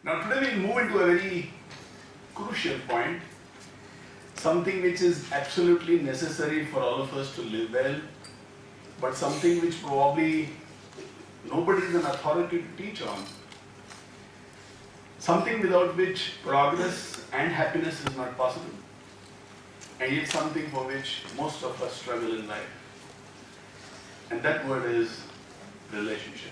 Now today we'll move into a very crucial point, something which is absolutely necessary for all of us to live well, but something which probably nobody is an authority to teach on. Something without which progress and happiness is not possible, and yet something for which most of us struggle in life. And that word is relationships.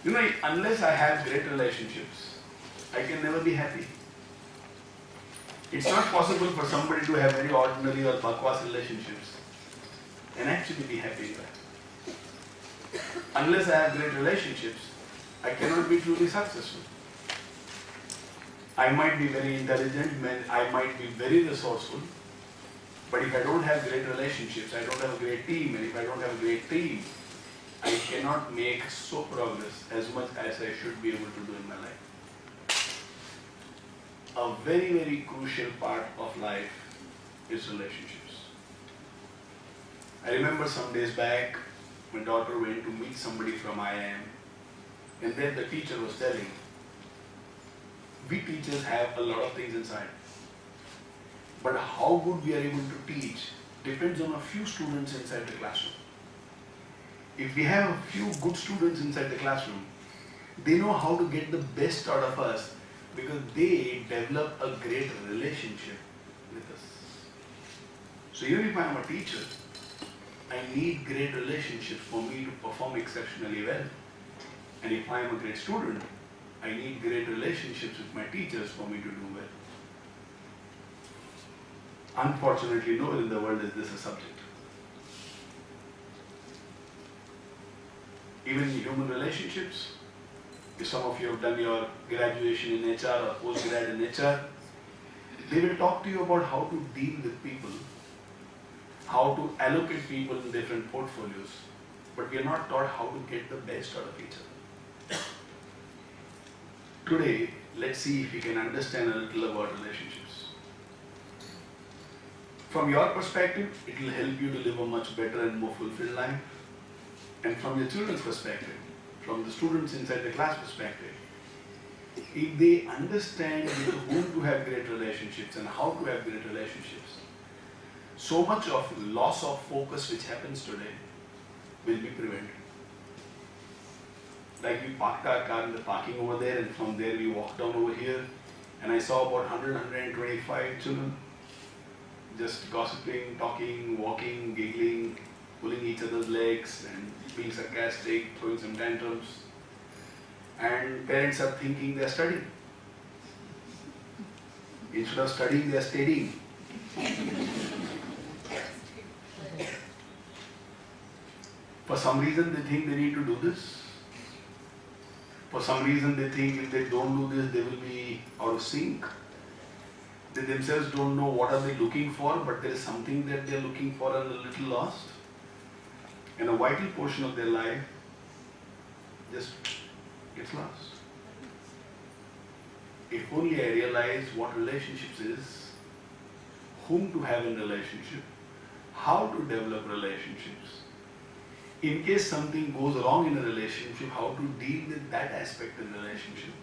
You know, unless I have great relationships, I can never be happy. It's not possible for somebody to have very ordinary or bakwas relationships and actually be happy in that. Unless I have great relationships, I cannot be truly successful. I might be very intelligent, I might be very resourceful, but if I don't have great relationships, I don't have a great team, and if I don't have a great team, I cannot make so progress as much as I should be able to do in my life. A very, very crucial part of life is relationships. I remember some days back, my daughter went to meet somebody from IIM, and then the teacher was telling, we teachers have a lot of things inside, but how good we are able to teach depends on a few students inside the classroom. If we have a few good students inside the classroom, they know how to get the best out of us because they develop a great relationship with us. So even if I am a teacher, I need great relationships for me to perform exceptionally well. And if I am a great student, I need great relationships with my teachers for me to do well. Unfortunately, nowhere in the world is this a subject. Even in human relationships, if some of you have done your graduation in HR or postgrad in HR, they will talk to you about how to deal with people, how to allocate people in different portfolios, but we are not taught how to get the best out of each other. Today, let's see if we can understand a little about relationships. From your perspective, it will help you to live a much better and more fulfilled life. And from your children's perspective, from the students inside the class perspective, if they understand with whom to have great relationships and how to have great relationships, so much of loss of focus which happens today will be prevented. Like we parked our car in the parking over there, and from there we walked down over here, and I saw about 125 children just gossiping, talking, walking, giggling, pulling each other's legs and being sarcastic, throwing some tantrums. And parents are thinking they are studying. Instead of studying, they are studying. For some reason, they think they need to do this. For some reason, they think if they don't do this, they will be out of sync. They themselves don't know what are they looking for, but there is something that they are looking for and a little lost. And a vital portion of their life just gets lost. If only I realize what relationships is, whom to have in relationship, how to develop relationships. In case something goes wrong in a relationship, how to deal with that aspect of the relationship.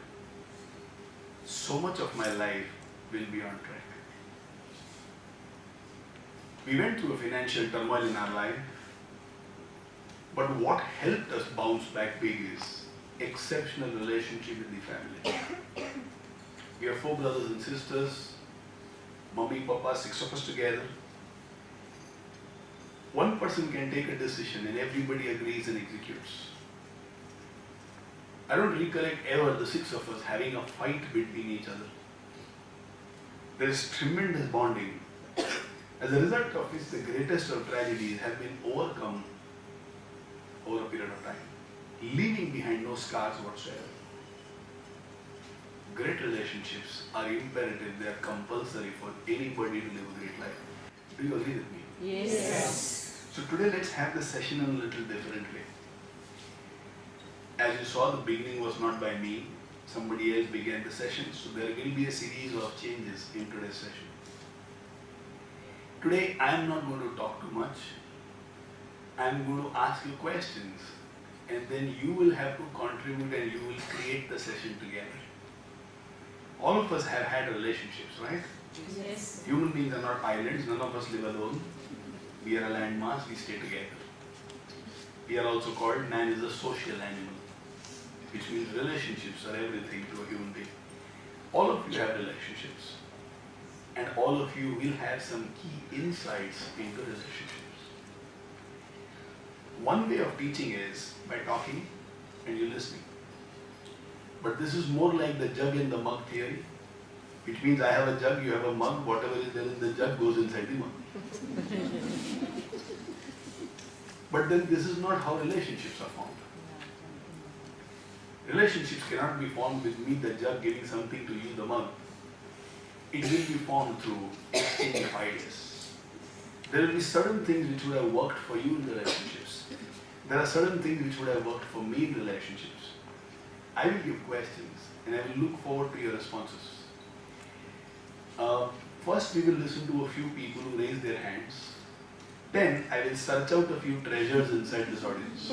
So much of my life will be on track. We went through a financial turmoil in our life, but what helped us bounce back big is exceptional relationship with the family. We are 4 brothers and sisters, mummy, papa, 6 of us together. One person can take a decision and everybody agrees and executes. I don't recollect ever the 6 of us having a fight between each other. There is tremendous bonding. As a result of which the greatest of tragedies have been overcome over a period of time, leaving behind no scars whatsoever. Great relationships are imperative, they are compulsory for anybody to live a great life. Do you agree with me? Yes. So today let's have the session in a little different way. As you saw, the beginning was not by me, somebody else began the session, so there will be a series of changes in today's session. Today I am not going to talk too much. I am going to ask you questions and then you will have to contribute and you will create the session together. All of us have had relationships, right? Yes. Human beings are not islands, none of us live alone. We are a landmass, we stay together. We are also called, man is a social animal, which means relationships are everything to a human being. All of you have relationships, and all of you will have some key insights into relationships. One way of teaching is by talking and you listening. But this is more like the jug and the mug theory, which means I have a jug, you have a mug, whatever is there in the jug goes inside the mug. But then this is not how relationships are formed. Relationships cannot be formed with me, the jug, giving something to you, the mug. It will be formed through exchange of ideas. There will be certain things which would have worked for you in relationships. There are certain things which would have worked for me in relationships. I will give questions and I will look forward to your responses. First, we will listen to a few people who raise their hands. Then, I will search out a few treasures inside this audience.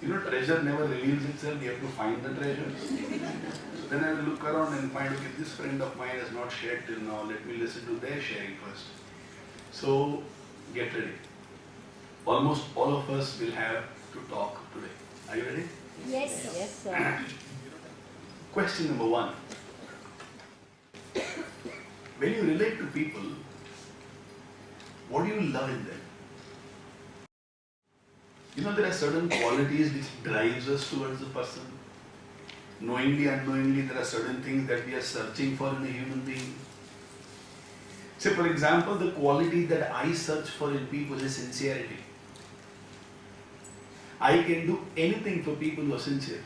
You know, treasure never reveals itself, you have to find the treasures. So then I will look around and find, okay, this friend of mine has not shared till now, let me listen to their sharing first. So, get ready. Almost all of us will have to talk today. Are you ready? Yes. Yes, sir. Question number 1. When you relate to people, what do you love in them? You know, there are certain qualities which drives us towards a person. Knowingly, unknowingly, there are certain things that we are searching for in a human being. Say, for example, the quality that I search for in people is sincerity. I can do anything for people who are sincere.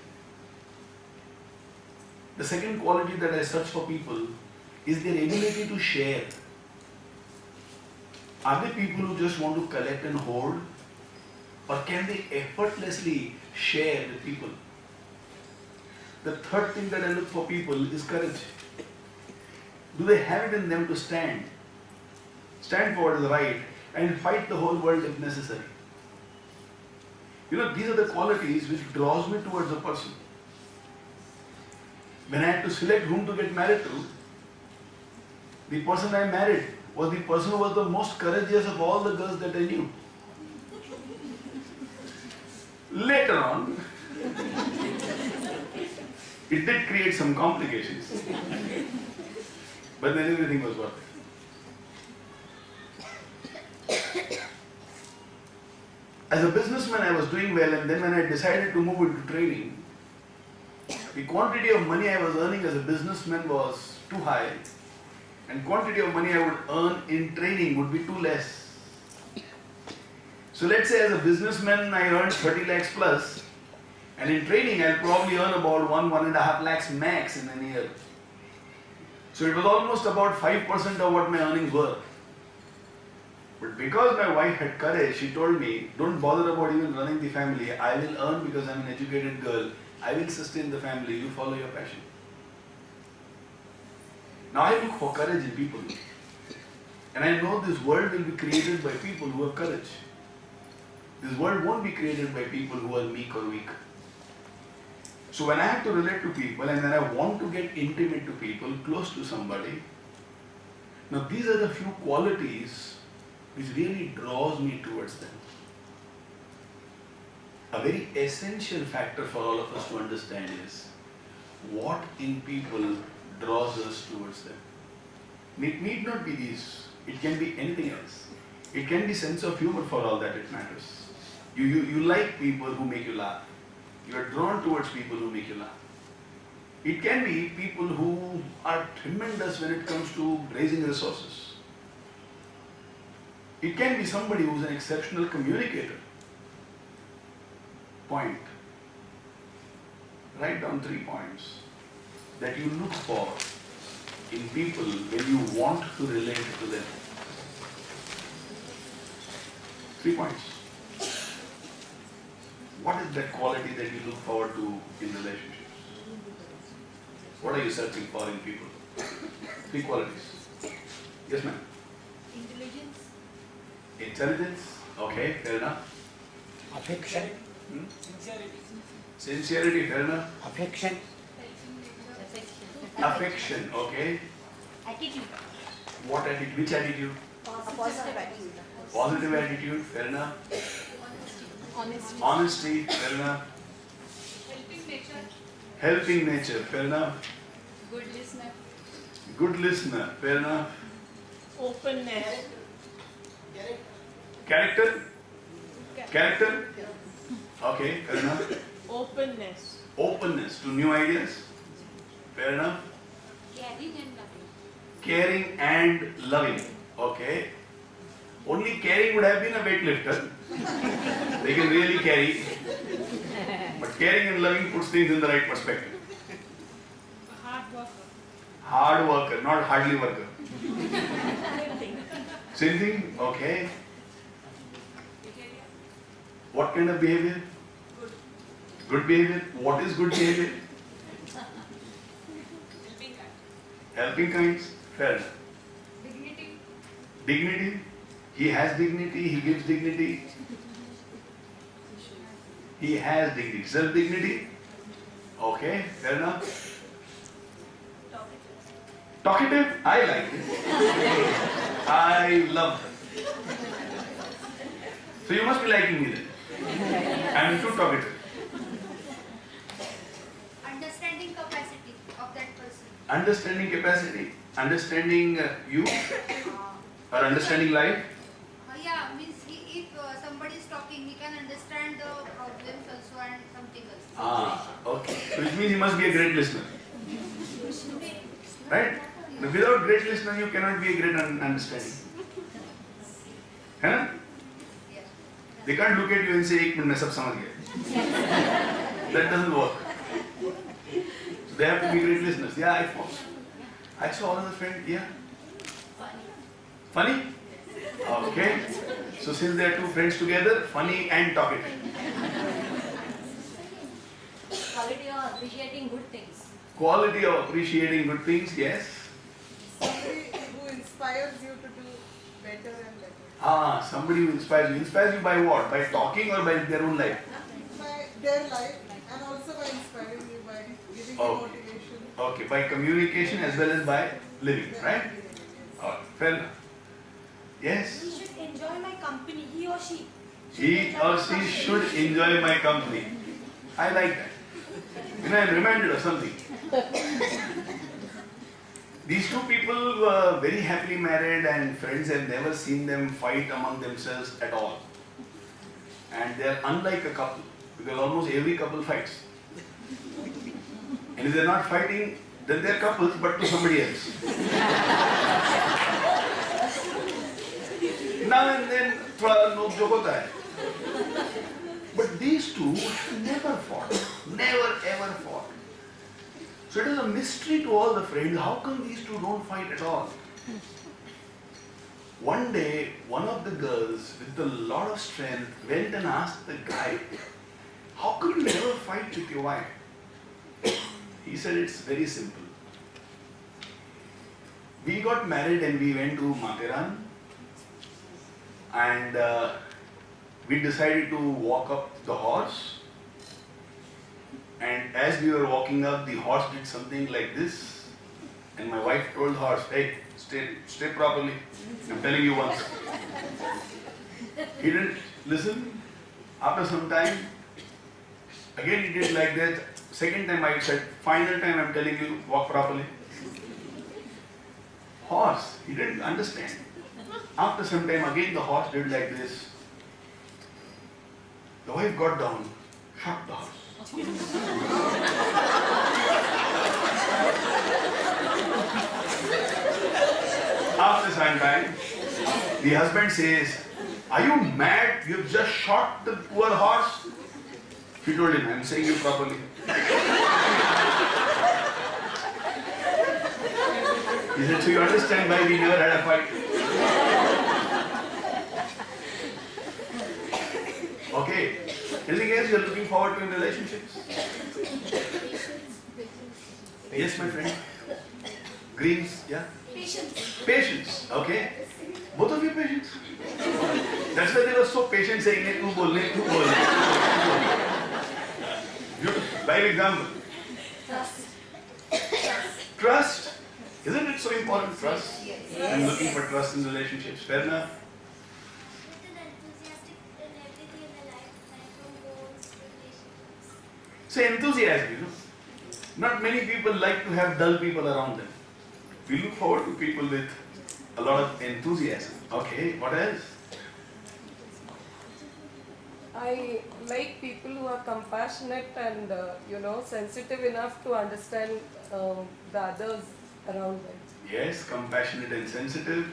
The second quality that I search for people is their ability to share. Are they people who just want to collect and hoard? Or can they effortlessly share with people? The third thing that I look for people is courage. Do they have it in them to stand for what is right, and fight the whole world if necessary? You know, these are the qualities which draws me towards a person. When I had to select whom to get married to, the person I married was the person who was the most courageous of all the girls that I knew. Later on, it did create some complications. But then everything was worth it. As a businessman, I was doing well, and then when I decided to move into trading, the quantity of money I was earning as a businessman was too high, and quantity of money I would earn in trading would be too less. So let's say as a businessman I earned 30 lakhs plus, and in trading I'll probably earn about 1.5 lakhs max in a year. So it was almost about 5% of what my earnings were. But because my wife had courage, she told me, don't bother about even running the family. I will earn because I'm an educated girl. I will sustain the family. You follow your passion. Now I look for courage in people. And I know this world will be created by people who have courage. This world won't be created by people who are meek or weak. So when I have to relate to people and when I want to get intimate to people, close to somebody, now these are the few qualities which really draws me towards them. A very essential factor for all of us to understand is what in people draws us towards them. It need not be these, it can be anything else. It can be sense of humor for all that it matters. You like people who make you laugh. You are drawn towards people who make you laugh. It can be people who are tremendous when it comes to raising resources. It can be somebody who is an exceptional communicator. Point. Write down 3 points that you look for in people when you want to relate to them. 3 points. What is that quality that you look forward to in relationships? What are you searching for in people? 3 qualities. Yes, ma'am. Intelligence. Intelligence. Okay, fair enough. Affection. Sincerity, fair enough. Affection. Affection, okay. Attitude. What attitude? Which attitude? Positive attitude. Positive attitude, fair enough. Honesty. Honesty, fair enough. Helping nature. Helping nature, fair enough. Good listener. Good listener, fair enough. Openness. Character? Character? Okay, fair enough. Openness. Openness to new ideas, fair enough. Caring and loving. Caring and loving, okay. Only caring would have been a weightlifter. They can really carry. But caring and loving puts things in the right perspective. Hard worker. Hard worker, not hardly worker. Same thing, okay. Behavior. What kind of behavior? Good. Good behavior. What is good behavior? Helping kind. Helping kinds, fair enough. Dignity. Dignity. He has dignity, he gives dignity. He has dignity. Self-dignity. Okay, fair enough. Talkative. Talkative, I like it. I love it. So you must be liking me then. I'm too talkative. Understanding capacity of that person. Understanding capacity, understanding you, or understanding life. Yeah, means if somebody is talking, he can understand the problems also and something else. Okay. So which means he must be a great listener. Right? Without great listener, you cannot be a great understanding. Huh? Yes. They can't look at you and say, "एक minute में सब समझ गए." That doesn't work. So they have to be great listeners. Yeah, I saw another friend. Yeah. Funny? Okay. So since they are two friends together, funny and talkative. Quality of appreciating good things. Quality of appreciating good things, yes. Somebody who inspires you to do better and better. Somebody who inspires you. Inspires you by what? By talking or by their own life? By their life and also by inspiring you, by giving you motivation. Okay, by communication as well as by living, right? Okay, fair enough. Yes. He should enjoy my company, he or she. He or she should enjoy my company. I like that. You know, I'm reminded of something. These two people were very happily married and friends. Have never seen them fight among themselves at all. And they are unlike a couple because almost every couple fights. And if they are not fighting, then they are couples but to somebody else. Now and then, थोड़ा नोक झोंक होता है. But these two never fought. Never ever fought. So it is a mystery to all the friends. How come these two don't fight at all? One day, one of the girls with a lot of strength went and asked the guy, "How come you never fight with your wife?" He said, "It's very simple. We got married and we went to Matheran and we decided to walk up the horse. And as we were walking up, the horse did something like this. And my wife told the horse, "Hey, stay properly. I'm telling you once." He didn't listen. After some time, again he did like that. Second time I said, "Final time I'm telling you, walk properly." Horse, he didn't understand. After some time again the horse did like this. The wife got down, shot the horse. After some time, the husband says, "Are you mad? You've just shot the poor horse." She told him, "I'm saying you properly." He said, "So you understand why we never had a fight?" Okay. Anything else you're looking forward to in relationships? Yes, my friend. Greens, yeah? Patience. Patience, okay. Both of you patients? That's why they were so patient saying, "Ne tu bol, ne tu bol." Beautiful. Live example. Trust. Isn't it so important, trust? I'm looking for trust in relationships. Fair enough. Little enthusiastic in everything in the life, like from goals to relationships. Say enthusiasm, you know. Not many people like to have dull people around them. We look forward to people with a lot of enthusiasm. Okay, what else? I like people who are compassionate and sensitive enough to understand the others around them. Yes, compassionate and sensitive.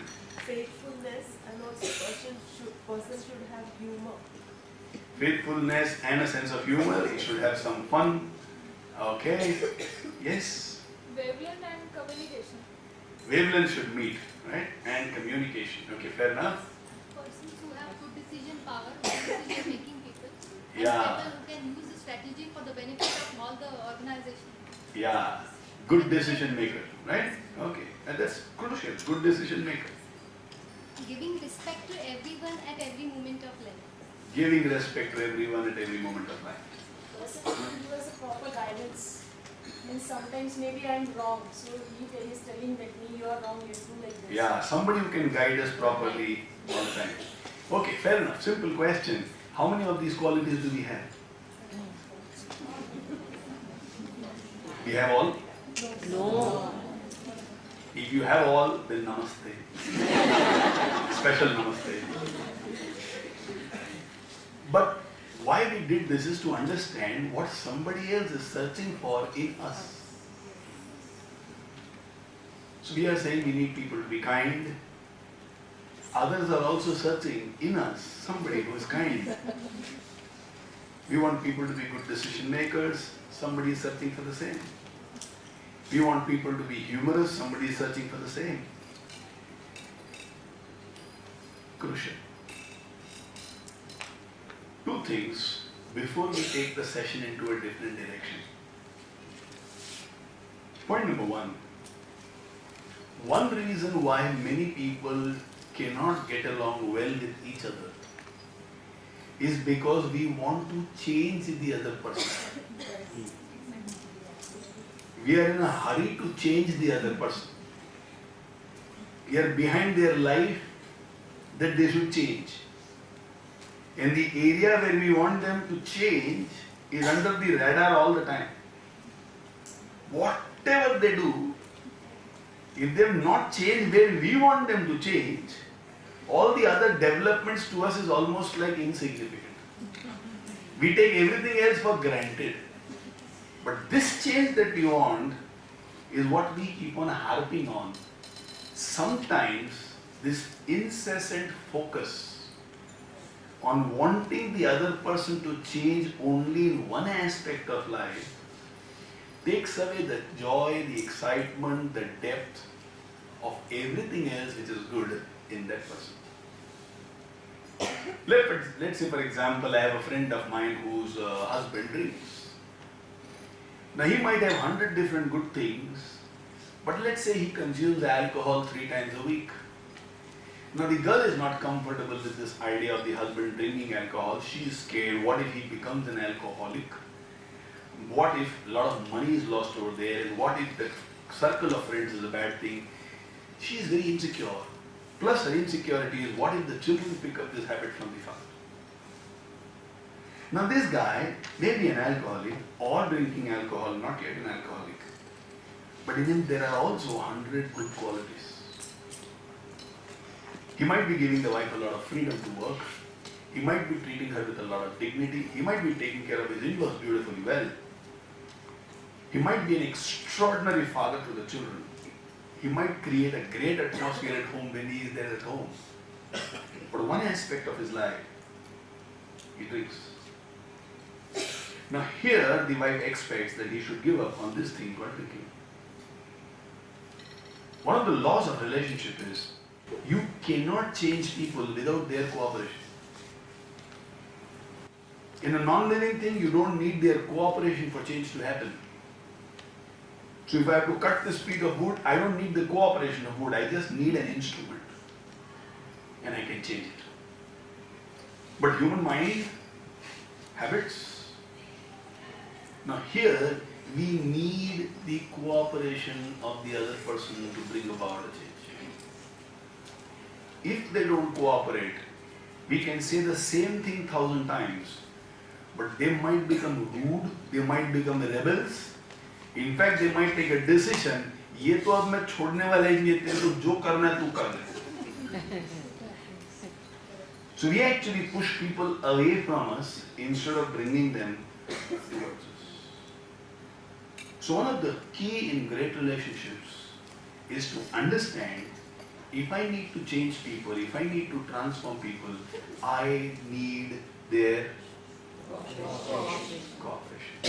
Faithfulness, and also person should have humor. Faithfulness and a sense of humor. He should have some fun. Okay. Yes. Wavelength and communication. Wavelength should meet, right? And communication. Okay, fair enough. Persons who have good decision power, good decision making people, and Yeah. people who can use the strategy for the benefit of all the organization. Yeah. Good decision maker, right? Okay. And that's crucial. Good decision maker. Giving respect to everyone at every moment of life. Giving respect to everyone at every moment of life. Person should give us a proper guidance. And sometimes maybe I'm wrong, so he is telling that you are wrong, you do like this. Yeah, somebody who can guide us properly all the time. Okay, fair enough. Simple question. How many of these qualities do we have? We have all? No. If you have all, then namaste. Special namaste. But why we did this is to understand what somebody else is searching for in us. So we are saying we need people to be kind. Others are also searching in us somebody who is kind. We want people to be good decision makers. Somebody is searching for the same. We want people to be humorous. Somebody is searching for the same. Crucial. Two things before we take the session into a different direction. Point number one. One reason why many people cannot get along well with each other is because we want to change the other person. We are in a hurry to change the other person. We are behind their life that they should change. And the area where we want them to change is under the radar all the time. Whatever they do, if they have not changed where we want them to change, all the other developments to us is almost like insignificant. We take everything else for granted. But this change that we want is what we keep on harping on. Sometimes this incessant focus on wanting the other person to change only in one aspect of life takes away the joy, the excitement, the depth of everything else which is good in that person. Let's say, for example, I have a friend of mine whose husband drinks. Now he might have 100 different good things, but let's say he consumes alcohol 3 times a week. Now the girl is not comfortable with this idea of the husband drinking alcohol. She is scared. What if he becomes an alcoholic? What if a lot of money is lost over there? And what if the circle of friends is a bad thing? She is very insecure. Plus her insecurity is what if the children pick up this habit from the father? Now this guy may be an alcoholic or drinking alcohol, not yet an alcoholic. But in him there are also 100 good qualities. He might be giving the wife a lot of freedom to work. He might be treating her with a lot of dignity. He might be taking care of his in-laws beautifully well. He might be an extraordinary father to the children. He might create a great atmosphere at home when he is there at home. But one aspect of his life, he drinks. Now here the wife expects that he should give up on this thing called drinking. One of the laws of relationship is you cannot change people without their cooperation. In a non-living thing, you don't need their cooperation for change to happen. So if I have to cut this piece of wood, I don't need the cooperation of wood, I just need an instrument. And I can change it. But human mind, habits. Now here, we need the cooperation of the other person to bring about a change. If they don't cooperate, we can say the same thing 1,000 times, but they might become rude, they might become rebels. In fact, they might take a decision, ये तो अब मैं छोड़ने वाला ही नहीं, तेरे को जो करना है तू कर ले. So we actually push people away from us instead of bringing them towards us. So one of the key in great relationships is to understand, if I need to change people, if I need to transform people, I need their cooperation.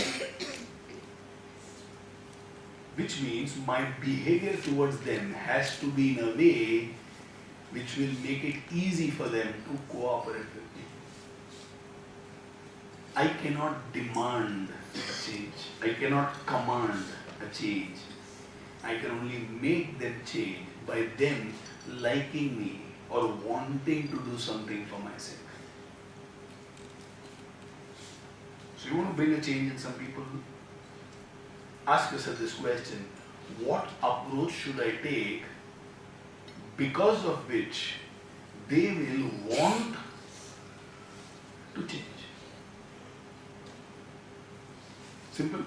Which means my behavior towards them has to be in a way which will make it easy for them to cooperate with me. I cannot demand a change. I cannot command a change. I can only make them change by them liking me or wanting to do something for my sake. So you want to bring a change in some people? Ask yourself this question: what approach should I take because of which they will want to change? Simple.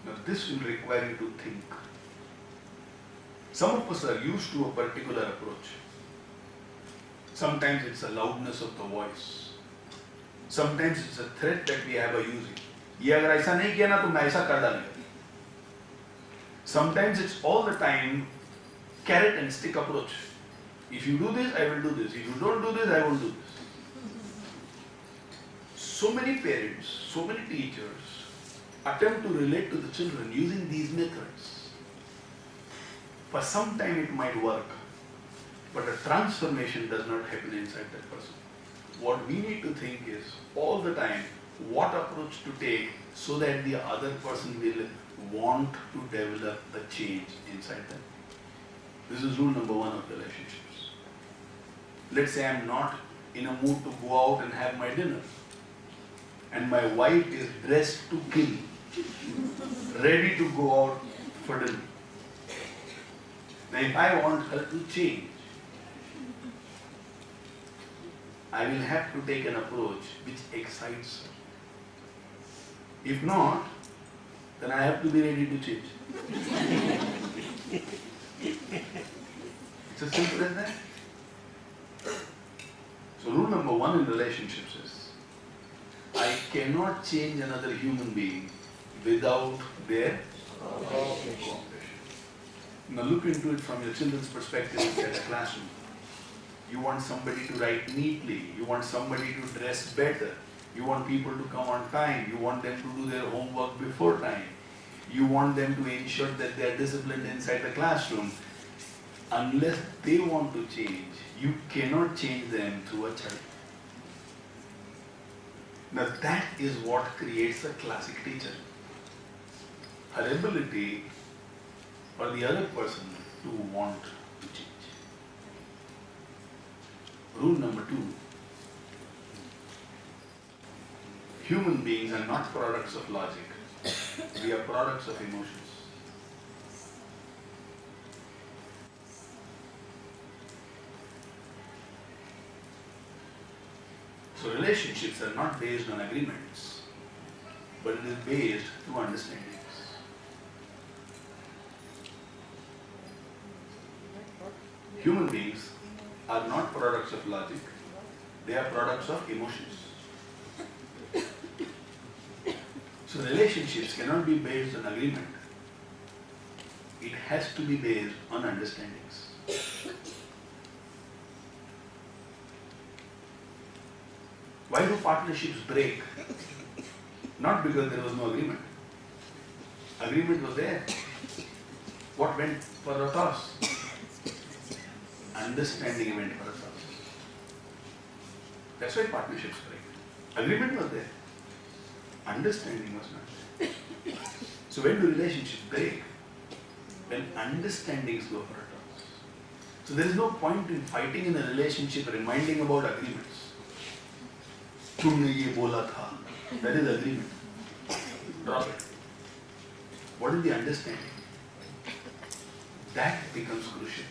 Now this will require you to think. Some of us are used to a particular approach. Sometimes it's the loudness of the voice. Sometimes it's a threat that we have a using. ये अगर ऐसा नहीं किया ना तो मैं ऐसा कर डालूंगा. Sometimes it's all the time carrot and stick approach. If you do this, I will do this. If you don't do this, I won't do this. So many parents, so many teachers attempt to relate to the children using these methods. For some time it might work, but a transformation does not happen inside that person. What we need to think is all the time what approach to take so that the other person will want to develop the change inside them. This is rule number 1 of relationships. Let's say I'm not in a mood to go out and have my dinner, and my wife is dressed to kill, ready to go out for dinner. Now if I want her to change, I will have to take an approach which excites her. If not, then I have to be ready to change. It's as simple as that. So rule number 1 in relationships is, I cannot change another human being without their cooperation. Now look into it from your children's perspective inside a classroom. You want somebody to write neatly, you want somebody to dress better, you want people to come on time, you want them to do their homework before time, you want them to ensure that they are disciplined inside the classroom. Unless they want to change, you cannot change them through a child. Now that is what creates a classic teacher. Her ability for the other person to want to change. Rule number 2. Human beings are not products of logic. We are products of emotions. So relationships are not based on agreements, but it is based through understandings. Human beings are not products of logic, they are products of emotions. So relationships cannot be based on agreement. It has to be based on understandings. Why do partnerships break? Not because there was no agreement. Agreement was there. What went for a toss? Understanding went for a toss. That's why partnerships break. Agreement was there. Understanding was not there. So when do relationships break? When understandings go for a toss. So there is no point in fighting in a relationship reminding about agreements. तुमने ये बोला था. That is agreement. Drop it. What is the understanding? That becomes crucial.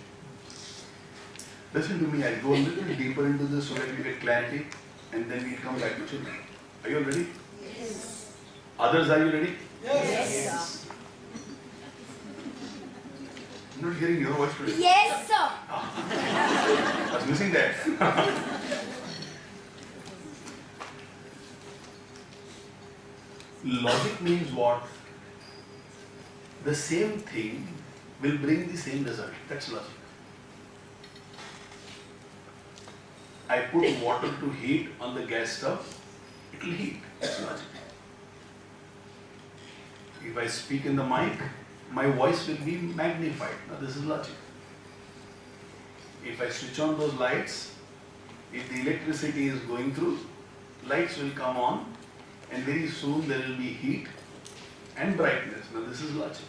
Listen to me, I'll go a little deeper into this so that you get clarity and then we'll come back to children. Are you all ready? Yes. Others, are you ready? Yes. I'm not hearing your voice today. Yes, sir. I was missing that. Logic means what? The same thing will bring the same result. That's logic. I put water to heat on the gas stove, it will heat. That's logic. If I speak in the mic, my voice will be magnified. Now this is logic. If I switch on those lights, if the electricity is going through, lights will come on and very soon there will be heat and brightness. Now this is logic.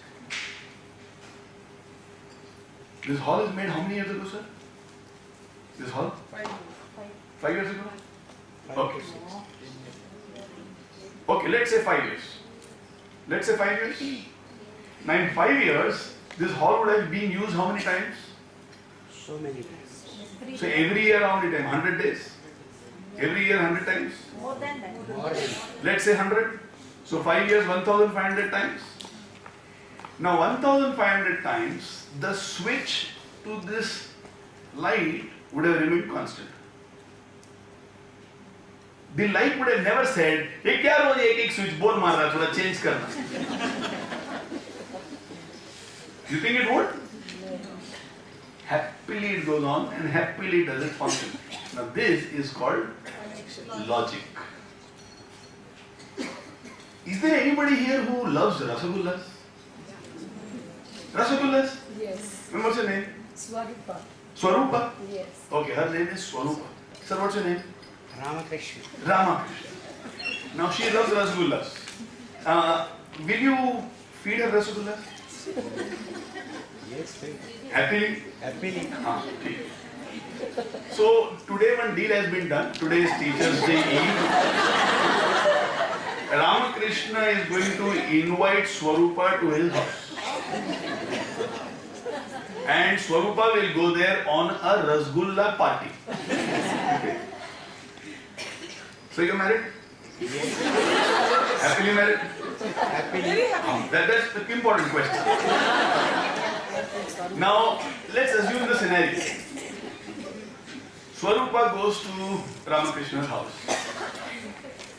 This hall is made how many years ago, sir? This hall? 5 years ago? Okay. Okay, let's say 5 years. Let's say 5 years. Now in 5 years, this hall would have been used how many times? So many times. So every year how many times? 100 days? Every year 100 times? More than Let's say 100. So 5 years 1500 times. Now 1500 times, the switch to this light would have remained constant. The light would have never said, "Hey, kya roz ek switch board maar raha, thoda change karna." You think it would? Happily it goes on and happily does it function. Now this is called logic. Is there anybody here who loves rasagullas? Rasagullas? Yes. What's your name? Swarupa. Swarupa? Yes. Okay, her name is Swarupa. Sir, what's your name? Ramakrishna. Ramakrishna. Now she loves rasagullas. Will you feed her rasagullas? Yes, sir. Happily? Happily. Okay. So today one deal has been done. Today is Teachers' Day Eve. Ramakrishna is going to invite Swarupa to his house. And Swarupa will go there on a rasgulla party. Okay. So you're married? Yes. Happily married? Happily. That's the important question. Now, let's assume the scenario. Swarupa goes to Ramakrishna's house.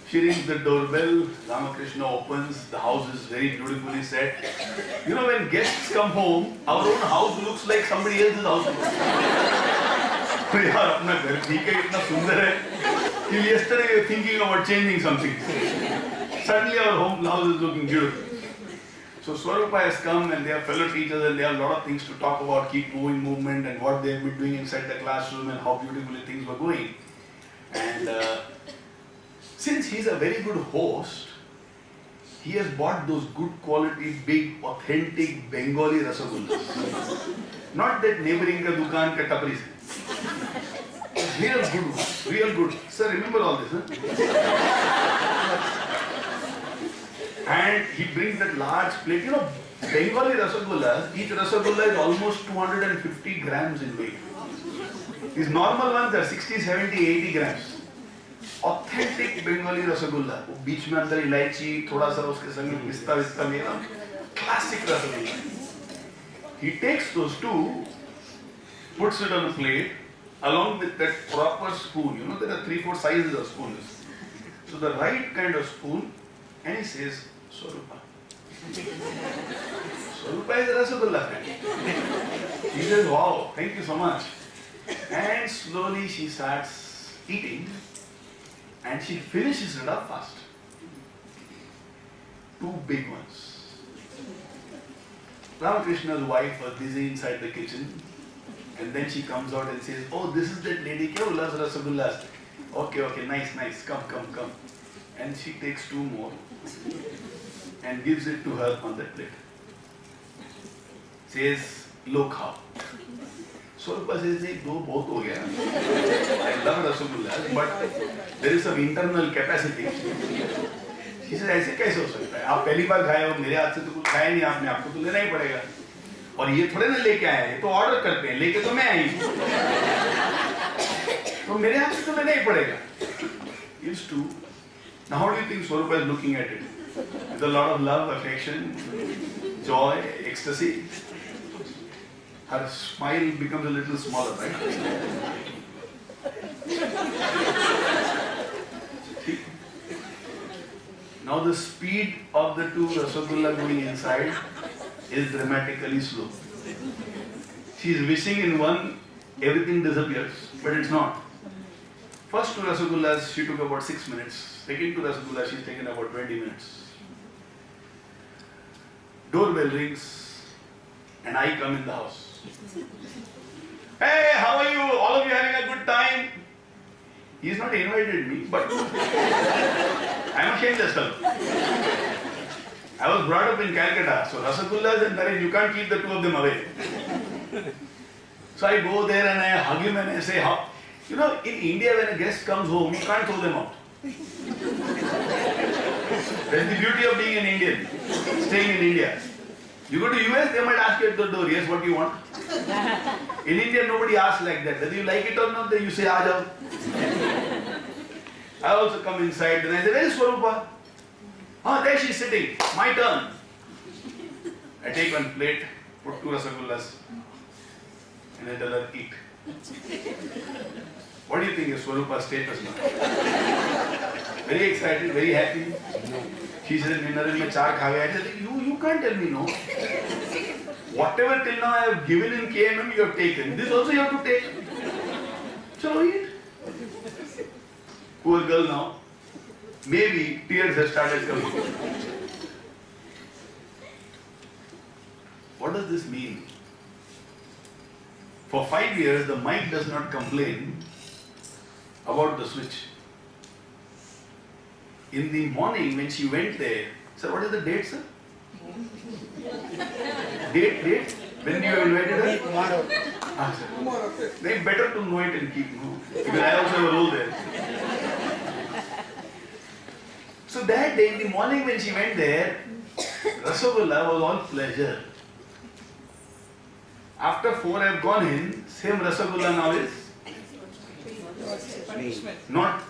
She rings the doorbell, Ramakrishna opens, the house is very beautifully set. You know, when guests come home, our own house looks like somebody else's house. यार अपना घर ठीक है, इतना सुंदर है. Till yesterday we were thinking about changing something. Suddenly our home house is looking beautiful. So Swarupa has come and they are fellow teachers and they have a lot of things to talk about, keep moving movement and what they have been doing inside the classroom and how beautifully things were going. And since he is a very good host, he has bought those good quality, big, authentic Bengali rasagullas. Not that neighboring ka dukaan ka tapri se. Real good ones, real good. Sir, remember all this, huh? And he brings that large plate. You know, Bengali rasagullas, each rasagulla is almost 250 grams in weight. These normal ones are 60, 70, 80 grams. Authentic Bengali rasgulla. बीच में अंदर इलायची, थोड़ा सा उसके संग पिस्ता vista लेना. Classic rasgulla. He takes those two, puts it on a plate, along with that proper spoon. You know, there are 3-4 sizes of spoons. So the right kind of spoon, and he says, Swarupa. Swarupa is a rasgulla fan. He says, wow, thank you so much. And slowly she starts eating. And she finishes it up fast. 2 big ones. Ramakrishna's wife was busy inside the kitchen. And then she comes out and says, oh, this is that lady, kya loves rasagullas? Okay, nice, come. And she takes 2 more and gives it to her on the plate. Says, look how. Swarupa says, "नहीं, दो बहुत हो गया." I love rasagullas, but there is some internal capacity. She says, ऐसे कैसे हो सकता है? आप पहली बार खाए हो, मेरे हाथ से तो कुछ खाया नहीं आपने, आपको तो लेना ही पड़ेगा। और ये थोड़े ना लेके आए हैं, तो ऑर्डर करते हैं, लेके तो मैं आई हूँ, तो मेरे हाथ से तो लेना ही पड़ेगा। It's true. Now how do you think Swarupa is looking at it? With a lot of love, affection, joy, ecstasy. Her smile becomes a little smaller, right? Now the speed of the two rasagullas going inside is dramatically slow. She is wishing in one, everything disappears, but it's not. First two rasagullas she took about 6 minutes. Second two rasagullas she's taken about 20 minutes. Doorbell rings and I come in the house. Hey, how are you? All of you having a good time? He's not invited me, but I'm a shameless fellow. I was brought up in Calcutta, so rasagullas and Naren, you can't keep the two of them away. So I go there and I hug him and I say, how? You know, in India when a guest comes home, you can't throw them out. That's the beauty of being an Indian, staying in India. You go to US, they might ask you at the door, yes, what do you want? In India, nobody asks like that. Whether you like it or not, then you say, aa jao. I also come inside and I say, where is Swarupa? Oh, there she's sitting. My turn. I take one plate, put two rasagullas, and I tell her, eat. What do you think is Swarupa's status now? Very excited, very happy. She said, Narendra, मैं चार खा गया. I said, you can't tell me no. Whatever till now I have given in KMM, you have taken. This also you have to take. Chalo, eat. Poor girl now. Maybe tears have started coming. What does this mean? For 5 years, the mic does not complain about the switch. In the morning, when she went there, sir, what is the date, sir? Date? When you invited her? Tomorrow. Ah, sir. They better to know it and keep no. Because I also have a role there. So that day, in the morning when she went there, Rasagulla was all pleasure. After 4 I have gone in, same Rasagulla now is not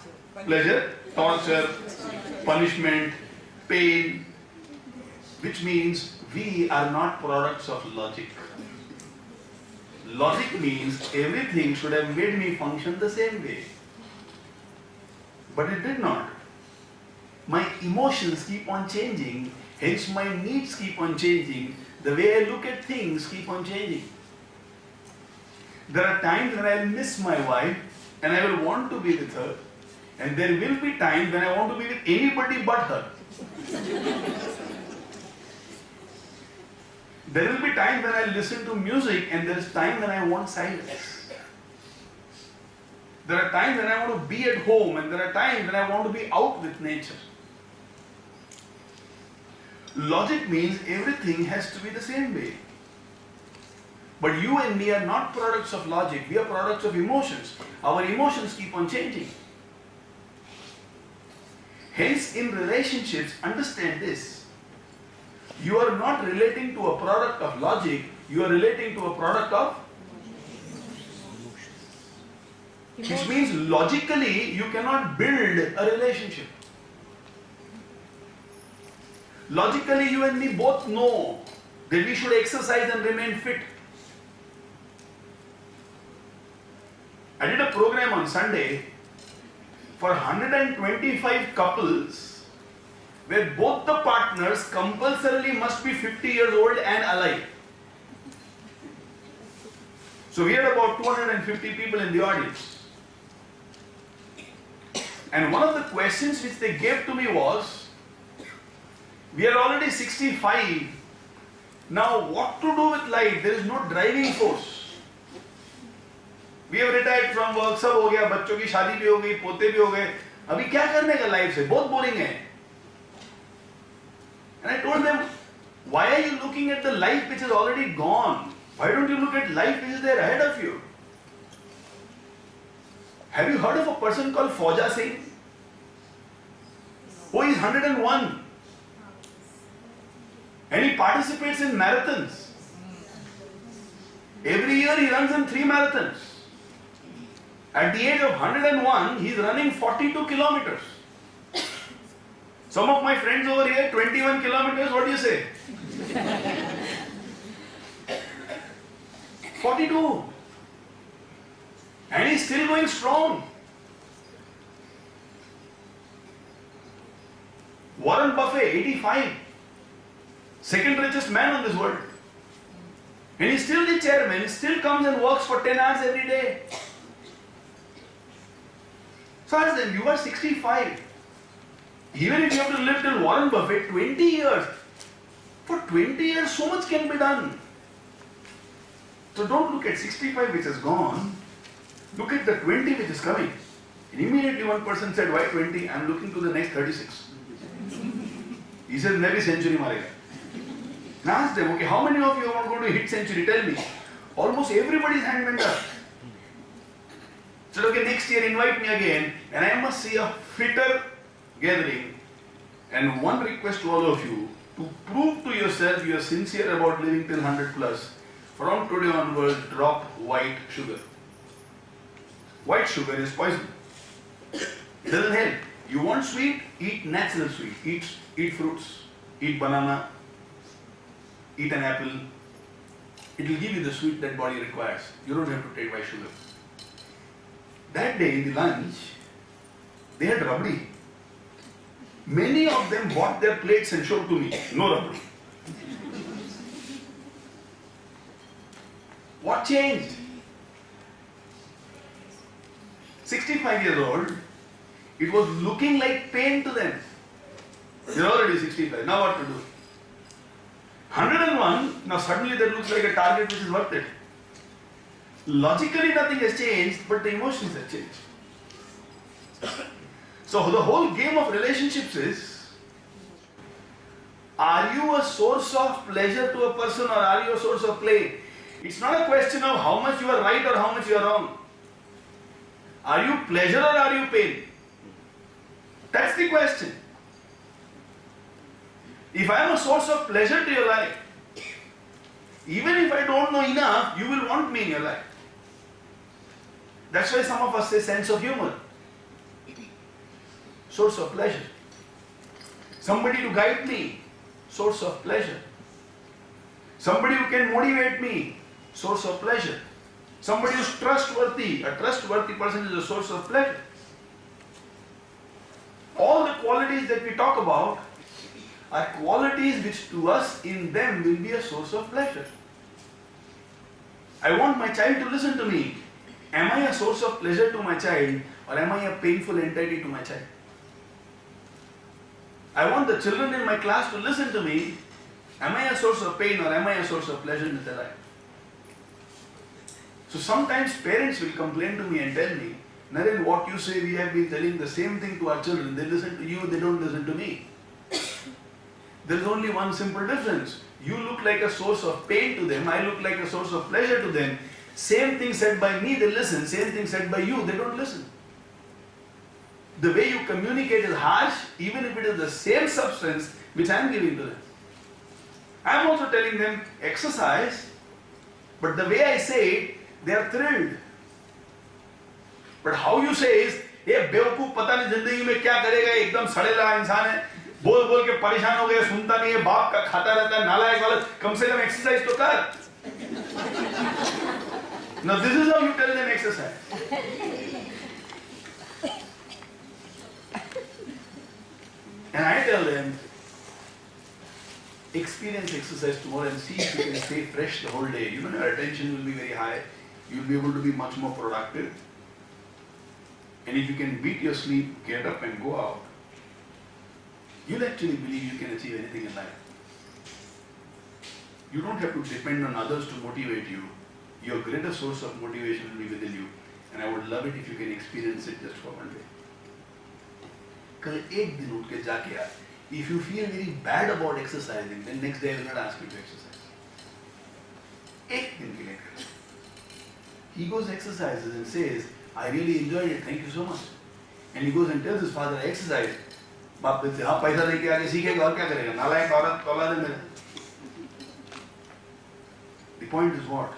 pleasure, torture, punishment, pain, which means we are not products of logic. Logic means everything should have made me function the same way. But it did not. My emotions keep on changing, hence my needs keep on changing, the way I look at things keep on changing. There are times when I will miss my wife and I will want to be with her, and there will be times when I want to be with anybody but her. There will be times when I listen to music and there is time when I want silence. There are times when I want to be at home and there are times when I want to be out with nature. Logic means everything has to be the same way. But you and me are not products of logic, we are products of emotions. Our emotions keep on changing. Hence, in relationships, understand this. You are not relating to a product of logic, you are relating to a product of which means logically you cannot build a relationship. Logically, you and me both know that we should exercise and remain fit. I did a program on Sunday for 125 couples where both the partners compulsorily must be 50 years old and alive. So we had about 250 people in the audience. And one of the questions which they gave to me was, we are already 65. Now what to do with life? There is no driving force. We have retired from work, सब हो गया, बच्चों की शादी भी हो गई, पोते भी हो गए, अभी क्या करने का लाइफ से? बहुत बोरिंग है. And I told them, why are you looking at the life which is already gone? Why don't you look at life which is there ahead of you? Have you heard of a person called Fauja Singh? Oh, he's 101. And he participates in marathons. Every year he runs in 3 marathons. At the age of 101, he's running 42 kilometers. Some of my friends over here, 21 kilometers, what do you say? 42. And he's still going strong. Warren Buffett, 85. Second richest man on this world. And he's still the chairman. He still comes and works for 10 hours every day. So I ask them, you are 65. Even if you have to live till Warren Buffett, 20 years. For 20 years, so much can be done. So don't look at 65 which has gone. Look at the 20 which is coming. And immediately one person said, why 20? I'm looking to the next 36. He says, maybe century marega. And I asked them, okay, how many of you are going to hit century? Tell me. Almost everybody's hand went up. So okay, next year invite me again, and I must see a fitter gathering. And one request to all of you, to prove to yourself you are sincere about living till 100 plus, from today onwards, drop white sugar. White sugar is poison. It doesn't help. You want sweet? Eat natural sweet. Eat fruits. Eat banana. Eat an apple. It will give you the sweet that body requires. You don't have to take white sugar. That day in the lunch, they had rabdi. Many of them bought their plates and showed to me. No rabdi. What changed? 65 years old, it was looking like pain to them. They're already 65. Now what to do? 101, now suddenly that looks like a target which is worth it. Logically nothing has changed, but the emotions have changed. So the whole game of relationships is, are you a source of pleasure to a person or are you a source of pain? It's not a question of how much you are right or how much you are wrong. Are you pleasure or are you pain? That's the question. If I am a source of pleasure to your life, even if I don't know enough, you will want me in your life. That's why some of us say sense of humor. Source of pleasure. Somebody to guide me, source of pleasure. Somebody who can motivate me, source of pleasure. Somebody who is trustworthy, a trustworthy person is a source of pleasure. All the qualities that we talk about are qualities which to us in them will be a source of pleasure. I want my child to listen to me. Am I a source of pleasure to my child or am I a painful entity to my child? I want the children in my class to listen to me. Am I a source of pain or am I a source of pleasure in their life? So sometimes parents will complain to me and tell me, Naren, what you say, we have been telling the same thing to our children. They listen to you, they don't listen to me. There is only one simple difference. You look like a source of pain to them, I look like a source of pleasure to them. Same thing said by me, they listen. Same thing said by you, they don't listen. The way you communicate is harsh, even if it is the same substance which I am giving to them. I am also telling them, exercise, but the way I say it, they are thrilled. But how you say is, ये बेवकूफ पता नहीं जिंदगी में क्या करेगा, एकदम सड़ेला इंसान है, बोल बोल के परेशान हो गया, सुनता नहीं है, बाप का खाता रहता है, नालायक वाला, कम से कम एक्सरसाइज तो कर. Now this is how you tell them exercise. And I tell them, experience exercise tomorrow and see if you can stay fresh the whole day. You know, your attention will be very high. You'll be able to be much more productive. And if you can beat your sleep, get up and go out, you'll actually believe you can achieve anything in life. You don't have to depend on others to motivate you. Your greatest source of motivation will be within you. And I would love it if you can experience it just for one day. कल एक दिन उठ के जाके यार, if you feel very bad about exercising, then next day I will not ask you to exercise. एक दिन के लिए करे. He goes exercises and says, I really enjoyed it, thank you so much. And he goes and tells his father, I exercise. बाप कहते हाँ पैसा दे के आगे सीखेगा और क्या करेगा? नालायक औरत औलाद है मेरा. The point is what?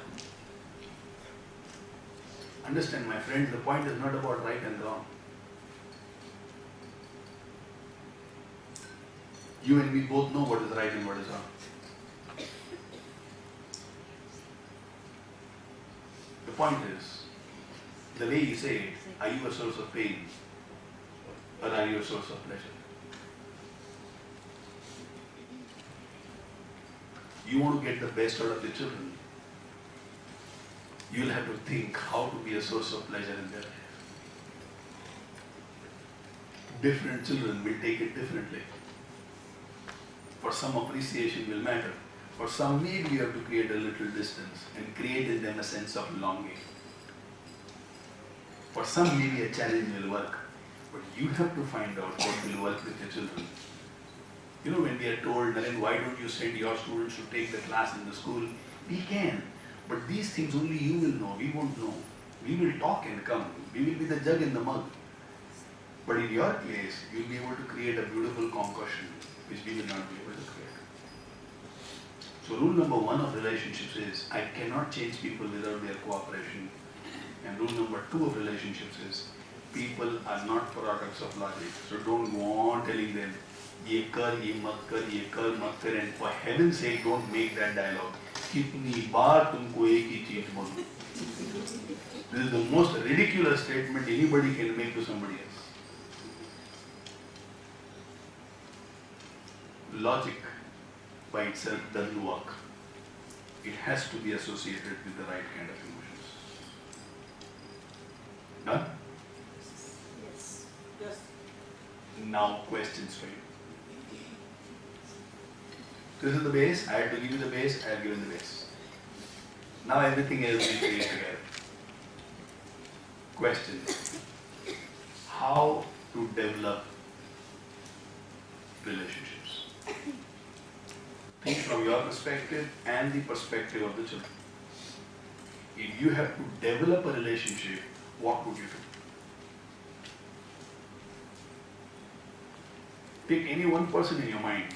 Understand, my friends, the point is not about right and wrong. You and me both know what is right and what is wrong. The point is, the way you say it, are you a source of pain or are you a source of pleasure? You want to get the best out of your children, you will have to think how to be a source of pleasure in their life. Different children will take it differently. For some, appreciation will matter. For some, maybe you have to create a little distance and create in them a sense of longing. For some, maybe a challenge will work. But you have to find out what will work with your children. You know, when we are told, Narendra, why don't you send your students to take the class in the school? We can. But these things only you will know. We won't know. We will talk and come. We will be the jug in the mug. But in your case, you will be able to create a beautiful concoction which we will not be able to create. So rule number 1 of relationships is, I cannot change people without their cooperation. And rule number 2 of relationships is, people are not products of logic. So don't go on telling them, ye kar, ye mat kar, and for heaven's sake, don't make that dialogue. कितनी बार तुमको एक ही चीज बोलूं. This is the most ridiculous statement anybody can make to somebody else. Logic by itself doesn't work. It has to be associated with the right kind of emotions. Done? Yes. Yes. Now questions for you. This is the base. I had to give you the base. I have given the base. Now everything else we create together. Question. How to develop relationships? Think from your perspective and the perspective of the children. If you have to develop a relationship, what would you do? Pick any one person in your mind,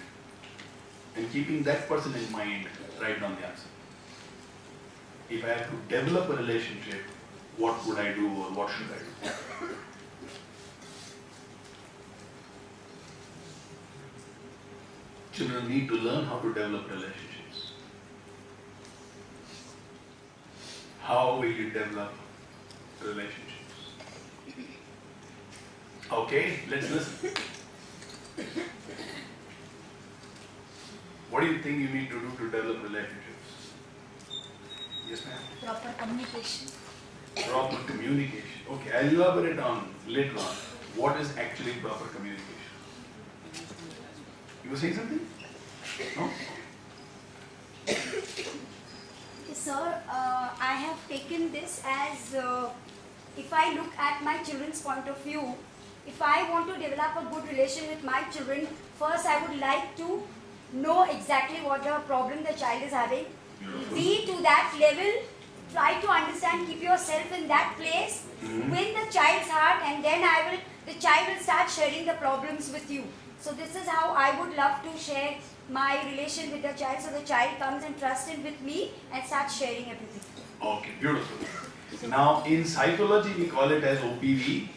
and keeping that person in mind, write down the answer. If I have to develop a relationship, what would I do or what should I do? Children need to learn how to develop relationships. How will you develop relationships? Okay, let's listen. What do you think you need to do to develop relationships? Yes, ma'am? Proper communication. Proper communication. Okay, I'll elaborate on later on. What is actually proper communication? You were saying something? No? Sir, I have taken this as if I look at my children's point of view, if I want to develop a good relation with my children, first I would like to know exactly what the problem the child is having. Beautiful. Be to that level, try to understand, keep yourself in that place, win the child's heart, and then the child will start sharing the problems with you. So this is how I would love to share my relation with the child, so the child comes and trusts in with me and starts sharing everything. Okay, beautiful. Now, in psychology, we call it as OPV.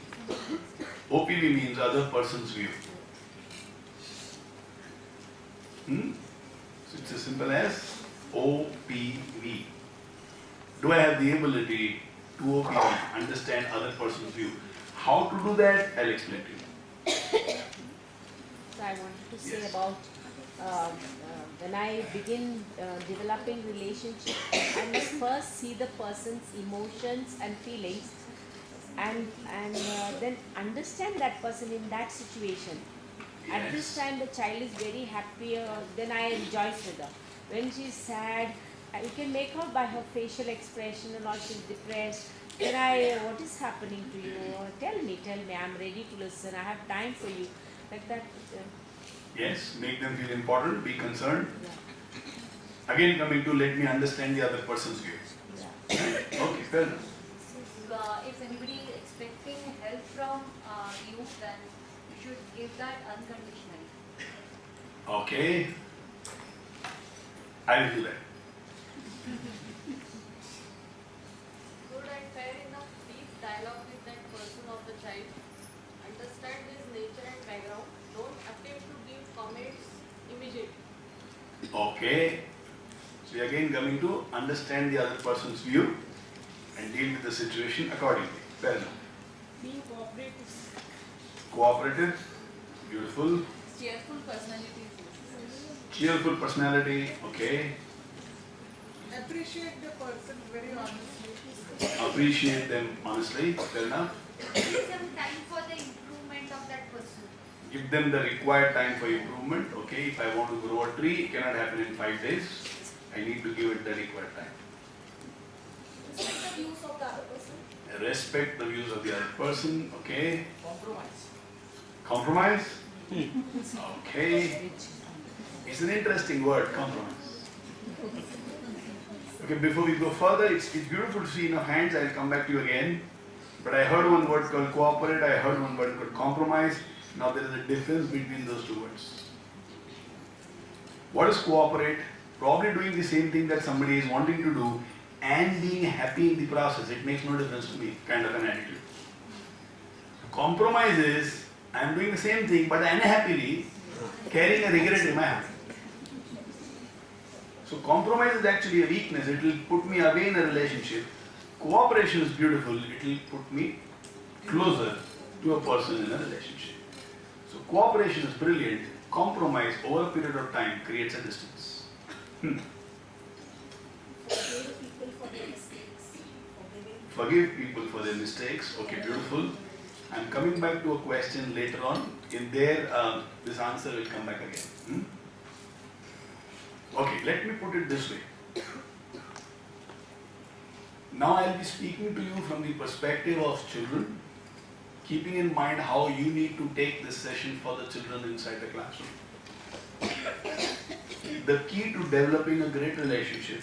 OPV means other person's view. So it's as simple as OPV. Do I have the ability to OPV, understand other person's view? How to do that, I'll explain to you. So I wanted to say Yes. about when I begin developing relationship, I must first see the person's emotions and feelings, and then understand that person in that situation. At this Yes. time, the child is very happy. Then I rejoice with her. When she's sad, you can make out by her facial expression, or she's depressed. Then what is happening to you? Tell me. I'm ready to listen. I have time for you. Like that. Yes, make them feel important, be concerned. Yeah. Again coming to let me understand the other person's view. Okay, fair enough. If anybody is expecting help from you, then you should give that unconditionally. Okay. I will do that. Good and fair enough deep dialogue with that person of the child. Understand his nature and background. Don't attempt to give comments immediately. Okay. So again coming to understand the other person's view and deal with the situation accordingly. Fair enough. Being cooperative. Cooperative, beautiful. Cheerful personality. Cheerful personality, okay. Appreciate the person very honestly. Appreciate them honestly, fair enough. Give some time for the improvement of that person. Give them the required time for improvement, okay. If I want to grow a tree, it cannot happen in 5 days. I need to give it the required time. Respect the views of the other person. Respect the views of the other person, okay. Compromise. Compromise? Okay. It's an interesting word, compromise. Okay, before we go further, it's beautiful to see enough hands. I'll come back to you again. But I heard one word called cooperate, I heard one word called compromise. Now there is a difference between those two words. What is cooperate? Probably doing the same thing that somebody is wanting to do and being happy in the process. It makes no difference to me, kind of an attitude. Compromise is, I am doing the same thing but unhappily carrying a regret in my heart. So compromise is actually a weakness. It will put me away in a relationship. Cooperation is beautiful. It will put me closer to a person in a relationship. So cooperation is brilliant. Compromise over a period of time creates a distance. Forgive people for their mistakes. Forgive people for their mistakes. Okay, beautiful. I'm coming back to a question later on. In there, this answer will come back again. Okay, let me put it this way. Now I'll be speaking to you from the perspective of children, keeping in mind how you need to take this session for the children inside the classroom. The key to developing a great relationship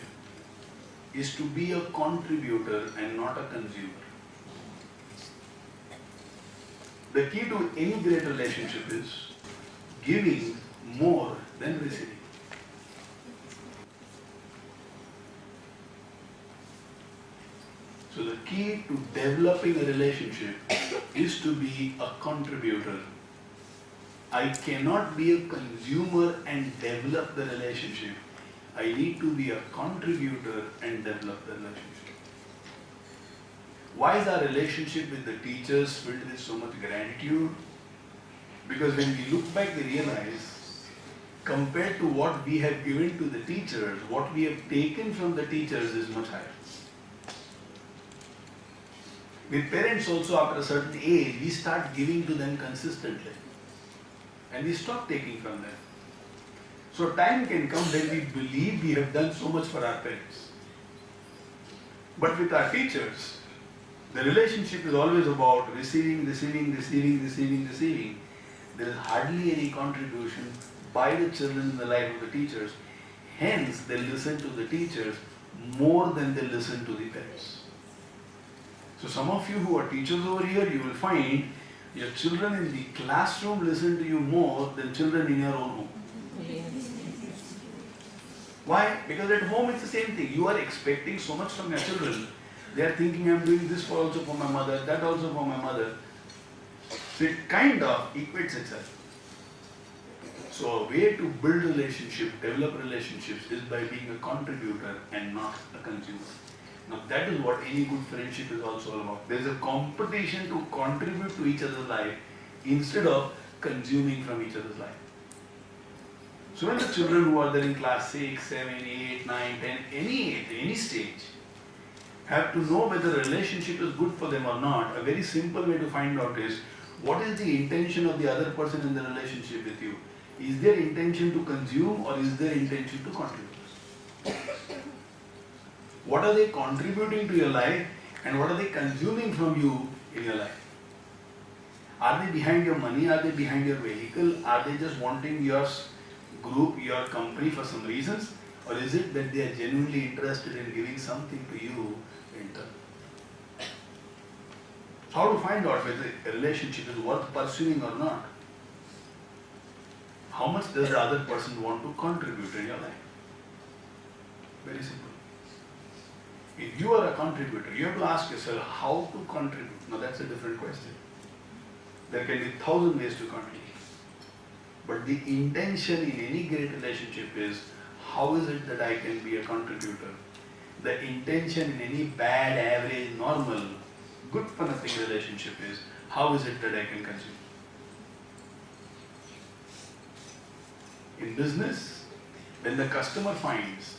is to be a contributor and not a consumer. The key to any great relationship is giving more than receiving. So the key to developing a relationship is to be a contributor. I cannot be a consumer and develop the relationship. I need to be a contributor and develop the relationship. Why is our relationship with the teachers filled with so much gratitude? Because when we look back, we realize, compared to what we have given to the teachers, what we have taken from the teachers is much higher. With parents also, after a certain age, we start giving to them consistently. And we stop taking from them. So time can come when we believe we have done so much for our parents. But with our teachers, the relationship is always about receiving. There is hardly any contribution by the children in the life of the teachers. Hence, they listen to the teachers more than they listen to the parents. So some of you who are teachers over here, you will find your children in the classroom listen to you more than children in your own home. Why? Because at home it's the same thing. You are expecting so much from your children. They are thinking, I'm doing this also for my mother, that also for my mother. So it kind of equates itself. So a way to build relationship, develop relationships is by being a contributor and not a consumer. Now that is what any good friendship is also all about. There is a competition to contribute to each other's life instead of consuming from each other's life. So when the children who are there in class 6, 7, 8, 9, 10, any stage, have to know whether a relationship is good for them or not, a very simple way to find out is, what is the intention of the other person in the relationship with you? Is their intention to consume or is their intention to contribute? What are they contributing to your life and what are they consuming from you in your life? Are they behind your money? Are they behind your vehicle? Are they just wanting your group, your company for some reasons? Or is it that they are genuinely interested in giving something to you in turn? How to find out whether a relationship is worth pursuing or not? How much does the other person want to contribute in your life? Very simple. If you are a contributor, you have to ask yourself how to contribute. Now that's a different question. There can be 1,000 ways to contribute. But the intention in any great relationship is, how is it that I can be a contributor? The intention in any bad, average, normal, good for nothing relationship is, how is it that I can consume? In business, when the customer finds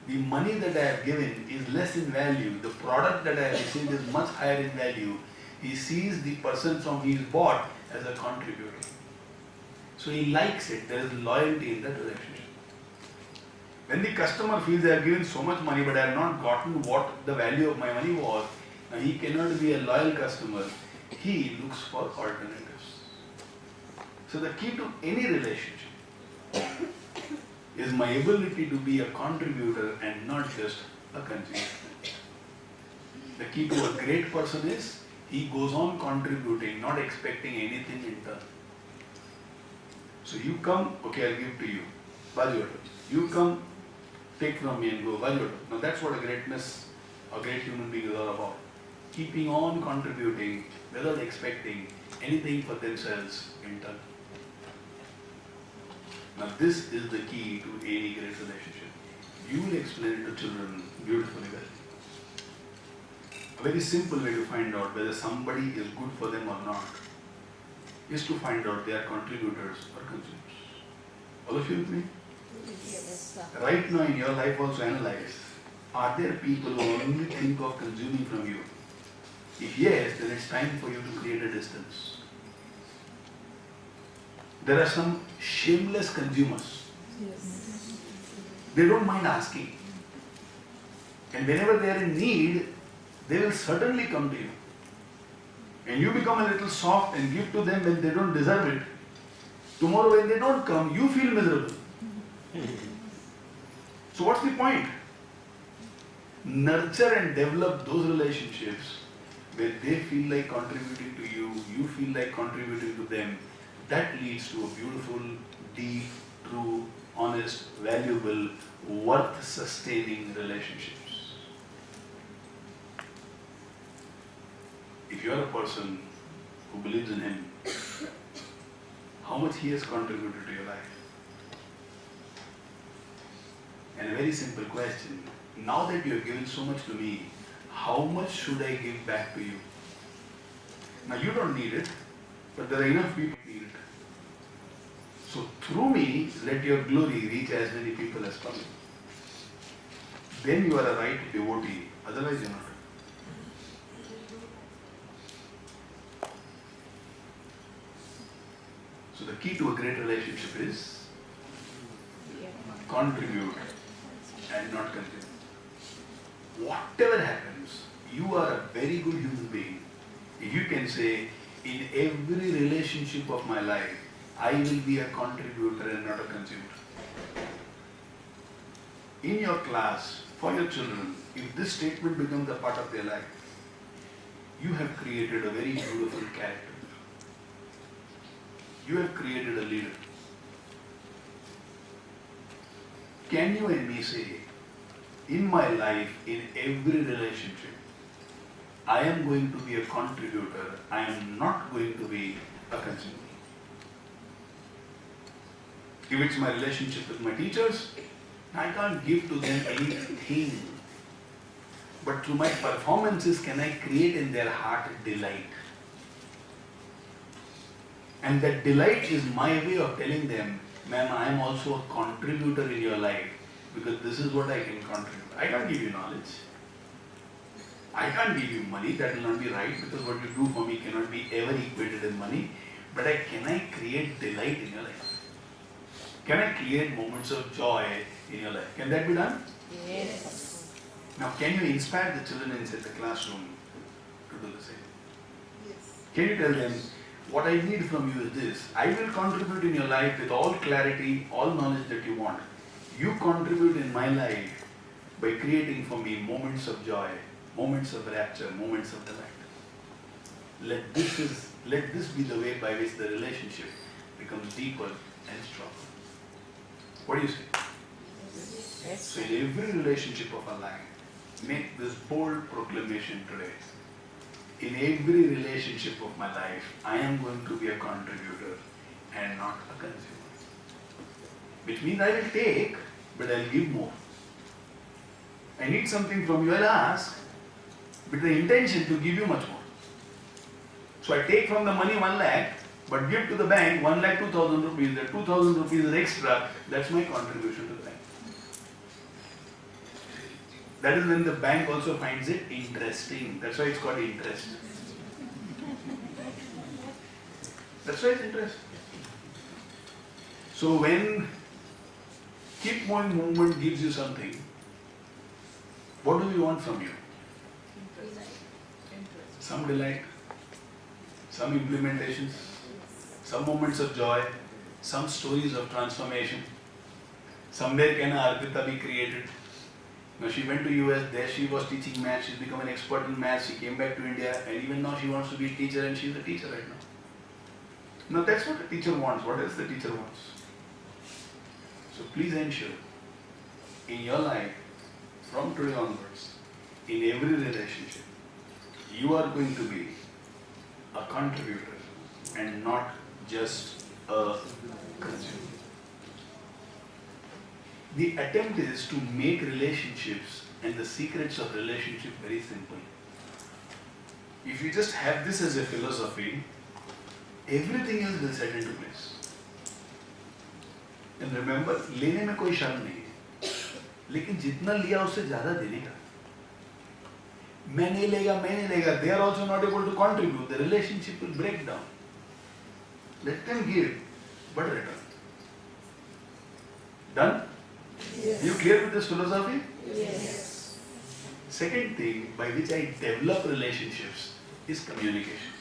the money that I have given is less in value, the product that I have received is much higher in value, he sees the person from whom he bought as a contributor. So he likes it, there is loyalty in that relationship. When the customer feels I have given so much money but I have not gotten what the value of my money was, now he cannot be a loyal customer, he looks for alternatives. So the key to any relationship is my ability to be a contributor and not just a consumer. The key to a great person is he goes on contributing, not expecting anything in turn. So you come, okay, I'll give to you. Valuable. You come, take from me and go, valuable. Now that's what a greatness, a great human being is all about. Keeping on contributing without expecting anything for themselves in turn. Now this is the key to any great relationship. You will explain it to children beautifully well. A very simple way to find out whether somebody is good for them or not is to find out they are contributors or consumers. All of you with me? Yes, sir. Right now in your life also analyze, are there people who only think of consuming from you? If yes, then it's time for you to create a distance. There are some shameless consumers. Yes. They don't mind asking. And whenever they are in need, they will certainly come to you. And you become a little soft and give to them when they don't deserve it. Tomorrow when they don't come, you feel miserable. So what's the point? Nurture and develop those relationships where they feel like contributing to you, you feel like contributing to them. That leads to a beautiful, deep, true, honest, valuable, worth-sustaining relationships. If you are a person who believes in him, how much he has contributed to your life? And a very simple question, now that you have given so much to me, how much should I give back to you? Now you don't need it, but there are enough people who need it. So through me, let your glory reach as many people as possible. Then you are a right devotee, otherwise you are not. So the key to a great relationship is contribute and not consume. Whatever happens, you are a very good human being. If you can say, in every relationship of my life, I will be a contributor and not a consumer. In your class, for your children, if this statement becomes a part of their life, you have created a very beautiful character. You have created a leader. Can you and me say, in my life, in every relationship, I am going to be a contributor, I am not going to be a consumer. If it's my relationship with my teachers, I can't give to them anything. But through my performances, can I create in their heart delight? And that delight is my way of telling them, ma'am, I am also a contributor in your life because this is what I can contribute. I can't give you knowledge. I can't give you money, that will not be right because what you do for me cannot be ever equated in money. But can I create delight in your life? Can I create moments of joy in your life? Can that be done? Yes. Now, can you inspire the children inside the classroom to do the same? Yes. Can you tell them, what I need from you is this. I will contribute in your life with all clarity, all knowledge that you want. You contribute in my life by creating for me moments of joy, moments of rapture, moments of delight. Let this be the way by which the relationship becomes deeper and stronger. What do you say? Yes. So in every relationship of our life, make this bold proclamation today. In every relationship of my life, I am going to be a contributor and not a consumer. Which means I will take, but I will give more. I need something from you, I will ask, with the intention to give you much more. So I take from the money 1 lakh, but give to the bank 1 lakh 2,000 rupees. That 2,000 rupees is extra. That's my contribution to the bank. That is when the bank also finds it interesting. That's why it's called interest. That's why it's interest. So when keep moving movement gives you something, what do we want from you? Some delight, some implementations, some moments of joy, some stories of transformation. Somewhere can Arpita be created? Now she went to US, there she was teaching maths, she's become an expert in maths, she came back to India and even now she wants to be a teacher and she's a teacher right now. Now that's what a teacher wants. What else the teacher wants? So please ensure in your life, from today onwards, in every relationship, you are going to be a contributor and not just a consumer. The attempt is to make relationships and the secrets of relationship very simple. If you just have this as a philosophy, everything else will set into place. And remember, लेने में कोई शर्म नहीं है, लेकिन जितना लिया उससे ज़्यादा देने का. मैं नहीं लेगा, they are also not able to contribute. The relationship will break down. Let them give, but return. Done? Yes. You clear with this philosophy? Yes. Second thing by which I develop relationships is communication.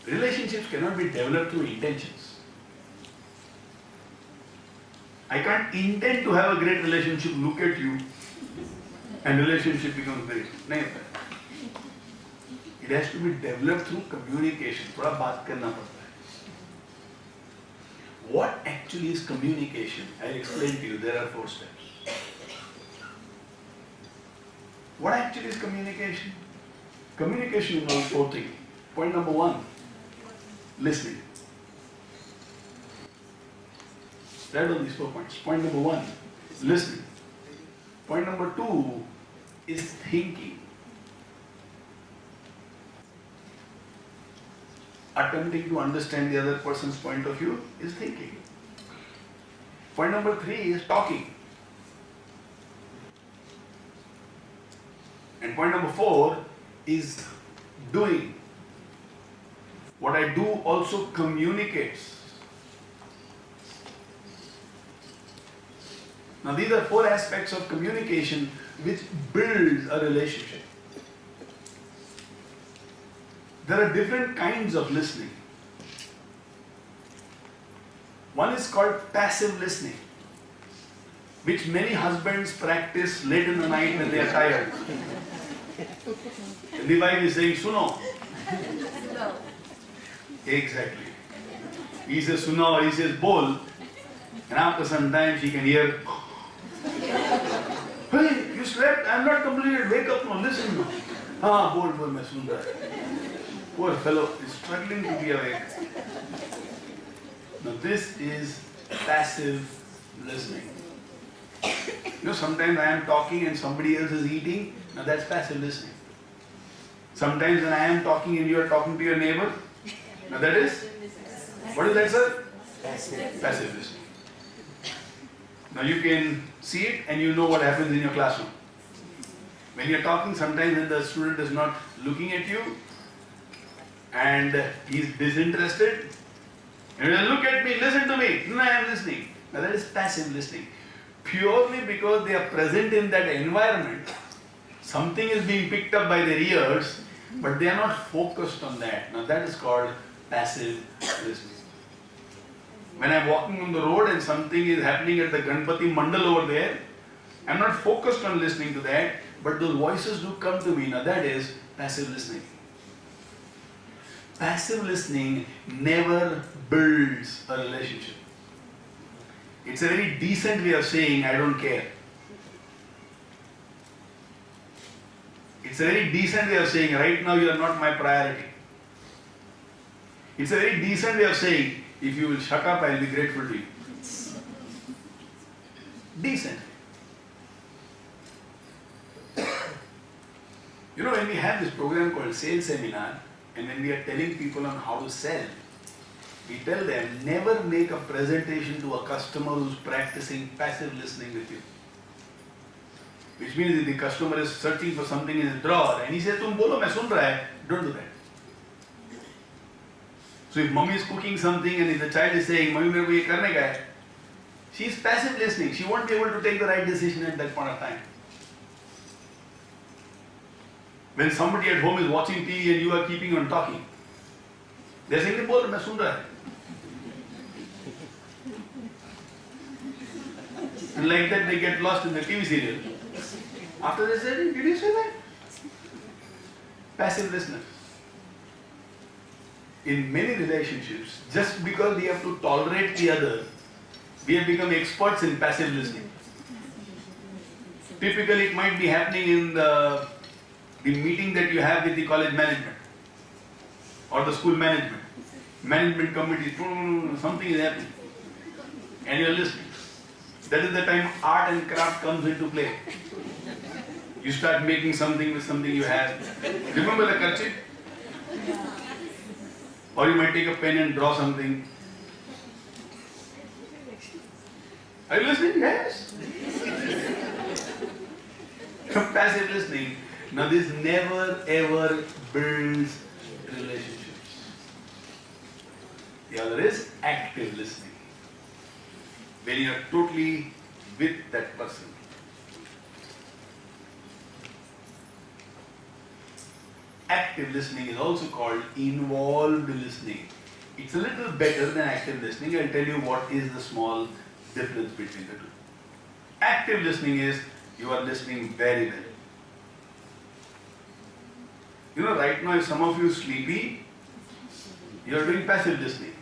Relationships cannot be developed through intentions. I can't intend to have a great relationship, look at you, and relationship becomes great. No. It has to be developed through communication. थोड़ा बात करना पड़ता है. What actually is communication? I'll explain to you. There are 4 steps. What actually is communication? Communication involves 4 things. Point number 1, listening. Write down these 4 points. Point number 1, listening. Point number 2 is thinking. Attempting to understand the other person's point of view is thinking. Point number 3 is talking. And point number 4 is doing. What I do also communicates. Now these are 4 aspects of communication which builds a relationship. There are different kinds of listening. One is called passive listening, which many husbands practice late in the night when they are tired. And the wife is saying, Suno. Exactly. He says Suno or he says Bol. And after some time she can hear, hey, you slept? I am not completed. Wake up now, listen now. Ah, Bol, main sun raha hai. Poor fellow is struggling to be awake. Now this is passive listening. You know, sometimes I am talking and somebody else is eating. Now that's passive listening. Sometimes when I am talking and you are talking to your neighbor. Now that is? What is that, sir? Passive listening. Now you can see it and you know what happens in your classroom. When you are talking, sometimes when the student is not looking at you, and he is disinterested, and he will look at me, listen to me, no, I am listening. Now that is passive listening. Purely because they are present in that environment, something is being picked up by their ears, but they are not focused on that. Now that is called passive listening. When I'm walking on the road and something is happening at the Ganpati Mandal over there, I'm not focused on listening to that, but those voices do come to me. Now that is passive listening. Passive listening never builds a relationship. It's a very decent way of saying, I don't care. It's a very decent way of saying, right now you are not my priority. It's a very decent way of saying, if you will shut up, I will be grateful to you. Decent. You know, when we have this program called Sales Seminar, and when we are telling people on how to sell, we tell them, never make a presentation to a customer who's practicing passive listening with you. Which means if the customer is searching for something in his drawer and he says, "Tum bolo, main sun raha hai," don't do that. So if mommy is cooking something and if the child is saying, "Mommy, mere ko ye karne ka hai," she is passive listening. She won't be able to take the right decision at that point of time. When somebody at home is watching TV and you are keeping on talking, they are saying, "Bol, main sun raha hai." And like that they get lost in the TV serial. After they say, "Did you say that?" Passive listeners. In many relationships, just because we have to tolerate the other, we have become experts in passive listening. Typically, it might be happening in the meeting that you have with the college management or the school management. Management committee, something is happening and you are listening. That is the time art and craft comes into play. You start making something with something you have. Remember the kerchief? Or you might take a pen and draw something. Are you listening? Yes. Passive listening. Now this never ever builds relationships. The other is active listening. When you are totally with that person. Active listening is also called involved listening. It's a little better than active listening. I'll tell you what is the small difference between the two. Active listening is you are listening very well. You know, right now if some of you are sleepy, you are doing passive listening.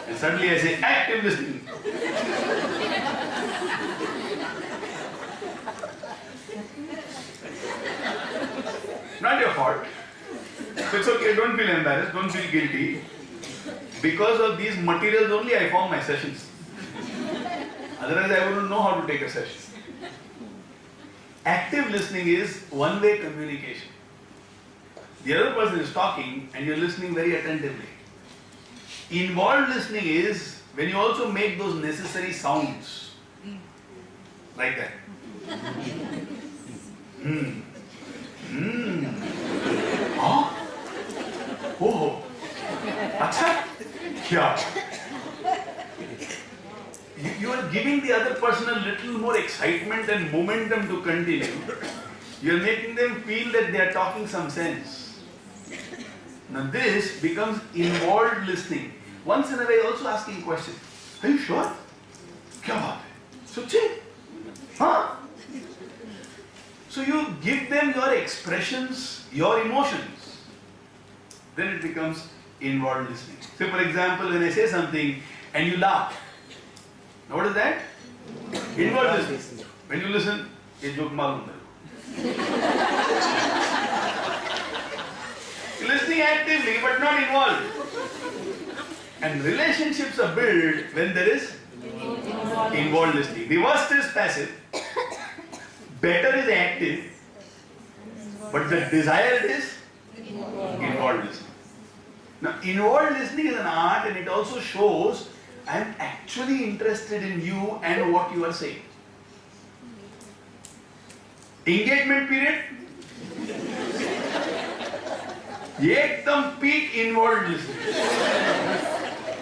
And suddenly I say active listening. Not your fault. So it's okay, don't feel embarrassed, don't feel guilty. Because of these materials only I form my sessions. Otherwise I wouldn't know how to take a session. Active listening is one-way communication. The other person is talking and you're listening very attentively. Involved listening is when you also make those necessary sounds. Like that. Huh? Oh. Acha? Kya? You are giving the other person a little more excitement and momentum to continue. You are making them feel that they are talking some sense. Now this becomes involved listening. Once in a while also asking questions. Are you sure? Kya baat hai? Suchi? Huh? So you give them your expressions, your emotions. Then it becomes involved listening. So for example, when I say something and you laugh. Now what is that? Involved listening. When you listen, ye joke malum hai. You're listening actively but not involved. And relationships are built when there is involved listening. The worst is passive. Better is active. But the desired is involved listening. Now, involved listening is an art and it also shows I am actually interested in you and what you are saying. Engagement period. Ekdam peak involved listening.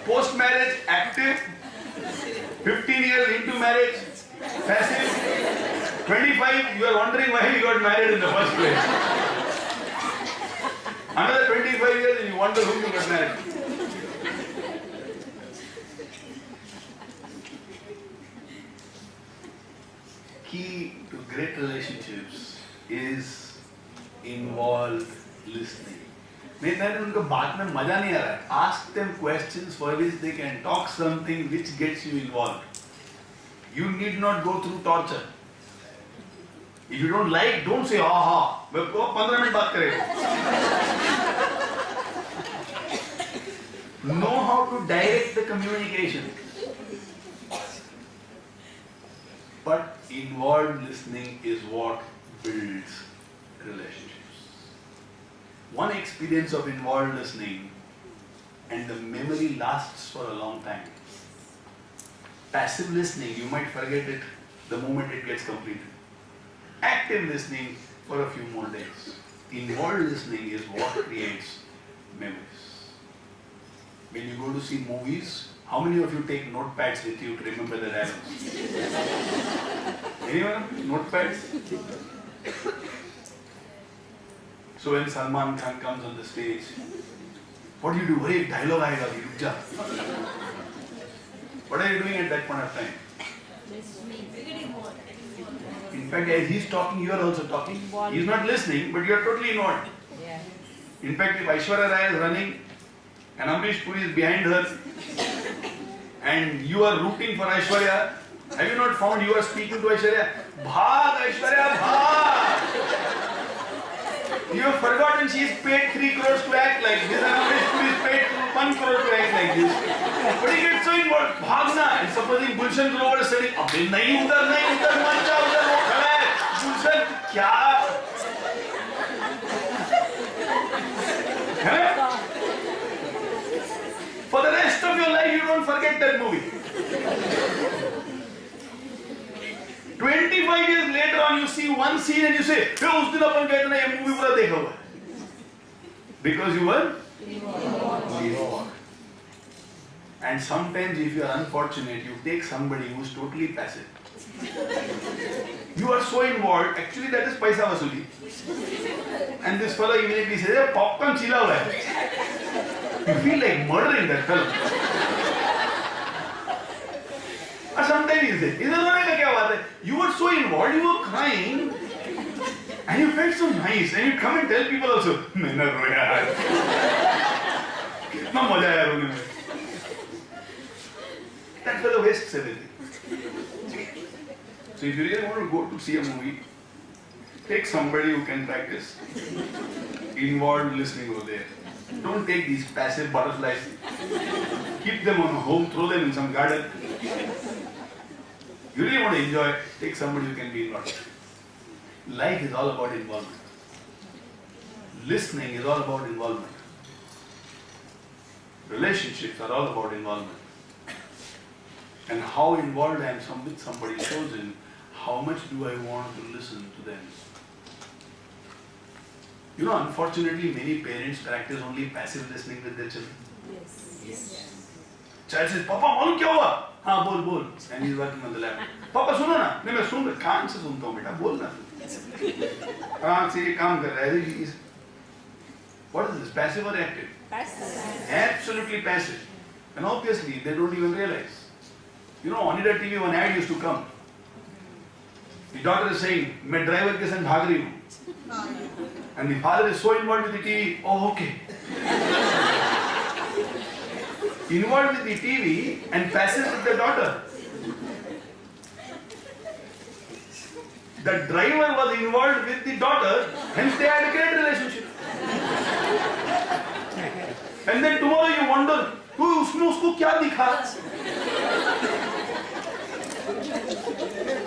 Post marriage active. 15 years into marriage passive. 25 you are wondering why you got married in the first place. Another 25 years and you wonder who you got married. Key to great relationships is involved listening. नहीं नहीं उनको बात में मजा नहीं आ रहा है. Ask them questions for which they can talk something which gets you involved. You need not go through torture. If you don't like, don't say aha. मैं 15 मिनट बात करेगा. Know how to direct the communication. But involved listening is what builds relationships. One experience of involved listening and the memory lasts for a long time. Passive listening, you might forget it the moment it gets completed. Active listening for a few more days. Involved listening is what creates memories. When you go to see movies, how many of you take notepads with you to remember the dialogues? Anyone? Notepads? So when Salman Khan comes on the stage, what do you do? Hey, dialogue aayega, ruk ja. What are you doing at that point of time? In fact, as he's talking, you are also talking. He's not listening, but you are totally involved. Yeah. In fact, if Aishwarya Rai is running and Amrish Puri is behind her and you are rooting for Aishwarya, have you not found you are speaking to Aishwarya? Bhaag Aishwarya, bhaag! You have forgotten she is paid 3 crores to act like this and Amrish Puri is paid 1 crore to act like this. But he gets so involved, bhagna, and supposing Gulshan Grover is saying, abhi nahi udhar, mancha udhar, wo khada hai. Gulshan, kya? Huh? For the rest of your life, you don't forget that movie. 25 years later on, you see one scene and you say, "Hey, us din apan gaye na ye movie pura dekha hua hai." Because you were involved. And sometimes, if you are unfortunate, you take somebody who is totally passive. You are so involved, actually that is paisa vasuli. And this fellow immediately says, "Hey, popcorn chila hua hai." You feel like murdering that fellow. Or sometimes you say, "Is that kya baat hai?" You were so involved, you were crying, and you felt so nice, and you come and tell people also, "Maine roya yaar. Kitna maza aaya rone mein." That fellow wastes everything. So if you really want to go to see a movie, take somebody who can practice involved listening over there. Don't take these passive butterflies. Keep them on home, throw them in some garden. You really want to enjoy it, take somebody who can be involved. Life is all about involvement. Listening is all about involvement. Relationships are all about involvement. And how involved I am with somebody shows in how much do I want to listen to them. You know, unfortunately, many parents practice only passive listening with their children. Yes. Child says, "Papa, मालूम क्या हुआ?" "हाँ, बोल बोल." And he's working on the lap. "पापा सुनो ना." "नहीं, मैं सुन रहा, कान से सुनता हूँ बेटा, बोल ना." कान से ये काम कर रहा है. What is this? Passive or active? Passive. Absolutely passive. And obviously, they don't even realize. You know, on Onida TV, one ad used to come. The daughter is saying, "मैं driver के संग भाग रही हूँ." And the father is so involved with the TV. "Oh, okay." Involved with the TV and passive with the daughter. The driver was involved with the daughter, hence they had a great relationship. And then tomorrow you wonder, उसने उसको क्या दिखा?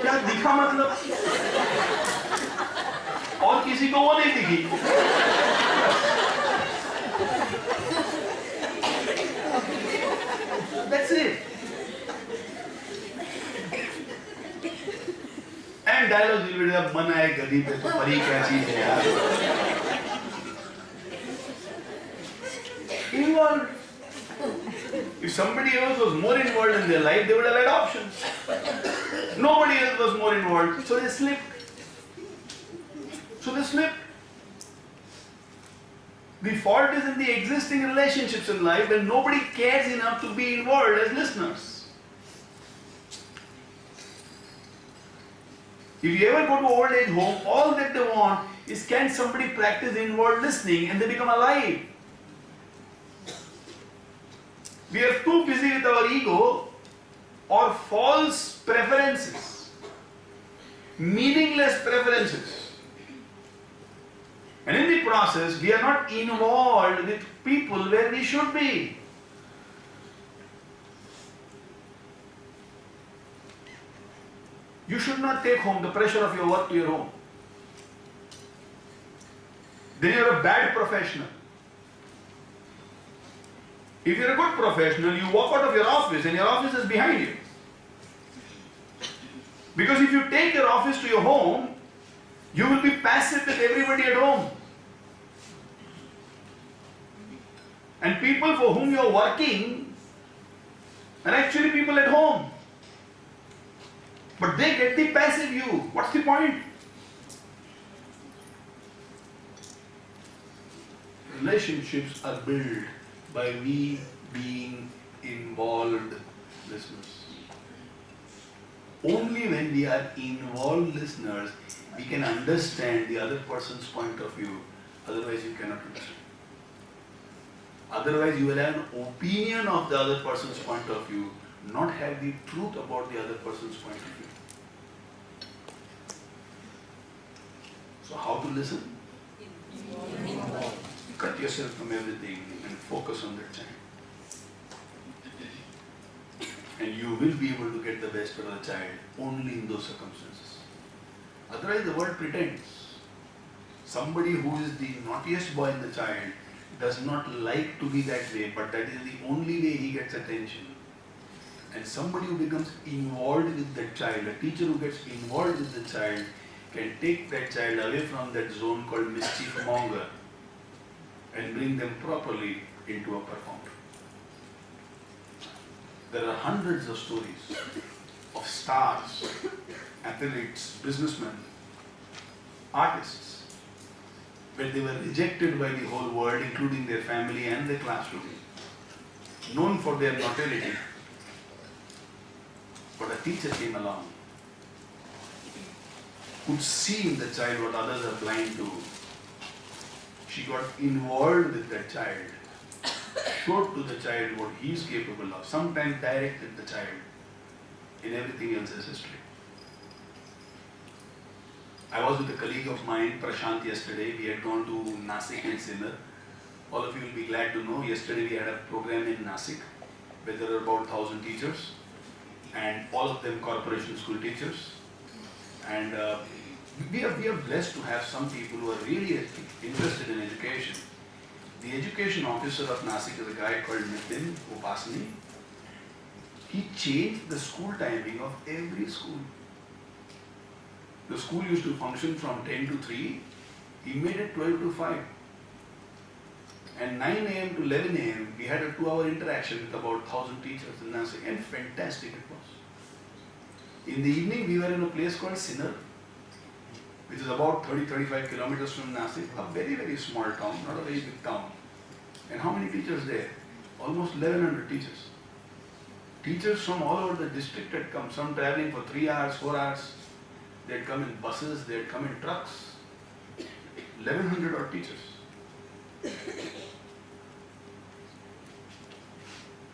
क्या दिखा मतलब? और किसी को वो नहीं दिखी. That's it. And dialogues will be like, "मन आए गली पे तो परी क्या चीज है यार." Involved. If somebody else was more involved in their life, they would have had options. Nobody else was more involved, so they slipped. The fault is in the existing relationships in life when nobody cares enough to be involved as listeners. If you ever go to old age home, all that they want is can somebody practice inward listening, and they become alive. We are too busy with our ego or false preferences, meaningless preferences. And in the process, we are not involved with people where we should be. You should not take home the pressure of your work to your home. Then you are a bad professional. If you are a good professional, you walk out of your office and your office is behind you. Because if you take your office to your home, you will be passive with everybody at home. And people for whom you are working are actually people at home. But they get the passive you. What's the point? Relationships are built by we being involved listeners. Only when we are involved listeners, we can understand the other person's point of view. Otherwise, you cannot understand. Otherwise, you will have an opinion of the other person's point of view, not have the truth about the other person's point of view. So, how to listen? Cut yourself from everything and focus on that child. And you will be able to get the best out of the child only in those circumstances. Otherwise, the world pretends. Somebody who is the naughtiest boy in the child does not like to be that way, but that is the only way he gets attention. And somebody who becomes involved with that child, a teacher who gets involved with the child, can take that child away from that zone called mischief monger and bring them properly into a performer. There are hundreds of stories of stars, athletes, businessmen, artists, where they were rejected by the whole world, including their family and their classroom, known for their notoriety. But a teacher came along, could see in the child what others are blind to. She got involved with that child, showed to the child what he is capable of, sometimes directed the child in everything else is history. I was with a colleague of mine, Prashant, yesterday. We had gone to Nasik and Sinnar. All of you will be glad to know, yesterday we had a program in Nasik where there are about 1,000 teachers and all of them corporation school teachers. And we are blessed to have some people who are really interested in education. The education officer of Nasik is a guy called Nitin Upasani. He changed the school timing of every school. The school used to function from 10 to 3. He made it 12 to 5. And 9 a.m. to 11 a.m. we had a 2-hour interaction with about 1,000 teachers in Nasik, and fantastic it was. In the evening we were in a place called Sinnar, which is about 30-35 kilometers from Nasik, a very, very small town, not a very big town. And how many teachers there? Almost 1,100 teachers. Teachers from all over the district had come, some traveling for 3 hours, 4 hours. They had come in buses, they had come in trucks. 1,100 odd teachers.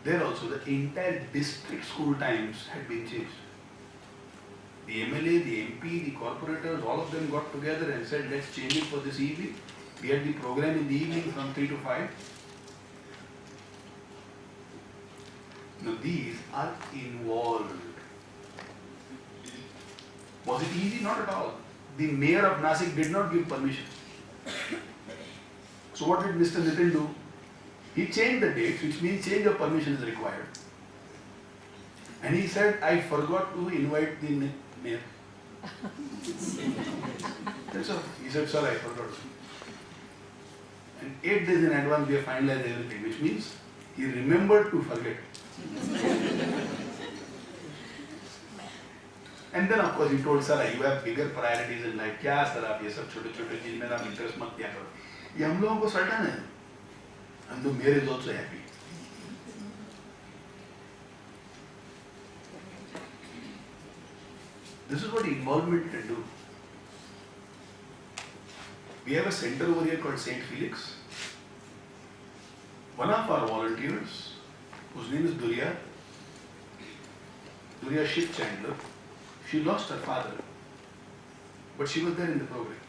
There also the entire district school times had been changed. The MLA, the MP, the corporators, all of them got together and said, let's change it for this evening. We had the program in the evening from 3 to 5. Now these are involved. Was it easy? Not at all. The mayor of Nasik did not give permission. So what did Mr. Nitin do? He changed the dates, which means change of permission is required. And he said, I forgot to invite the mayor. That's all. He said, sir, I forgot. And 8 days in advance we have finalized everything, which means he remembered to forget. And then of course he told, sir, you have bigger priorities in life. क्या sir आप ये सब छोटे छोटे चीज में ना interest मत दिया करो. ये हम लोगों को सल्टन है. and the mayor is also happy. This is what involvement can do. We have a center over here called St. Felix. One of our volunteers, whose name is Durya Shiv Chandler, she lost her father, but she was there in the program.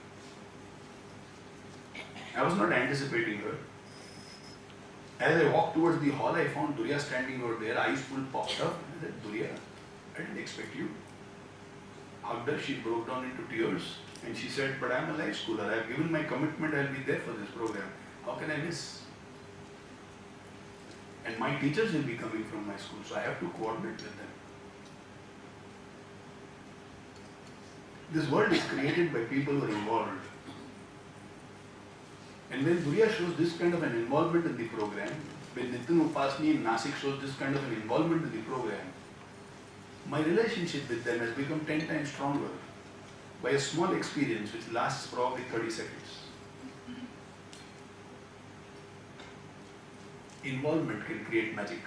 I was not anticipating her. As I walked towards the hall, I found Durya standing over there, eyes full popped up. I said, Durya, I didn't expect you. Hugged her, she broke down into tears, and she said, but I'm a life schooler. I have given my commitment, I'll be there for this program. How can I miss? And my teachers will be coming from my school, so I have to coordinate with them. This world is created by people who are involved. And when Durya shows this kind of an involvement in the program, when Nitin Upasni in Nasik shows this kind of an involvement in the program, my relationship with them has become 10 times stronger by a small experience which lasts probably 30 seconds. Involvement can create magic.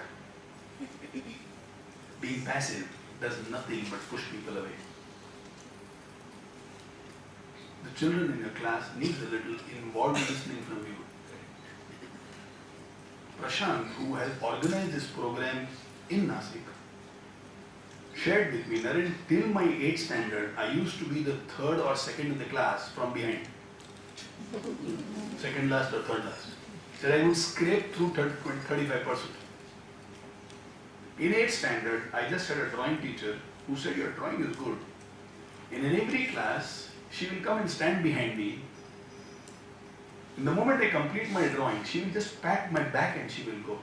Being passive does nothing but push people away. The children in your class need a little involved listening from you. Prashant, who has organized this program in Nasik, shared with me, Naren, till my 8th standard, I used to be the third or second in the class from behind. Second last or third last. Said I would scrape through 35%. In 8th standard, I just had a drawing teacher who said, your drawing is good. And in every class, she will come and stand behind me. In the moment I complete my drawing, she will just pat my back and she will go.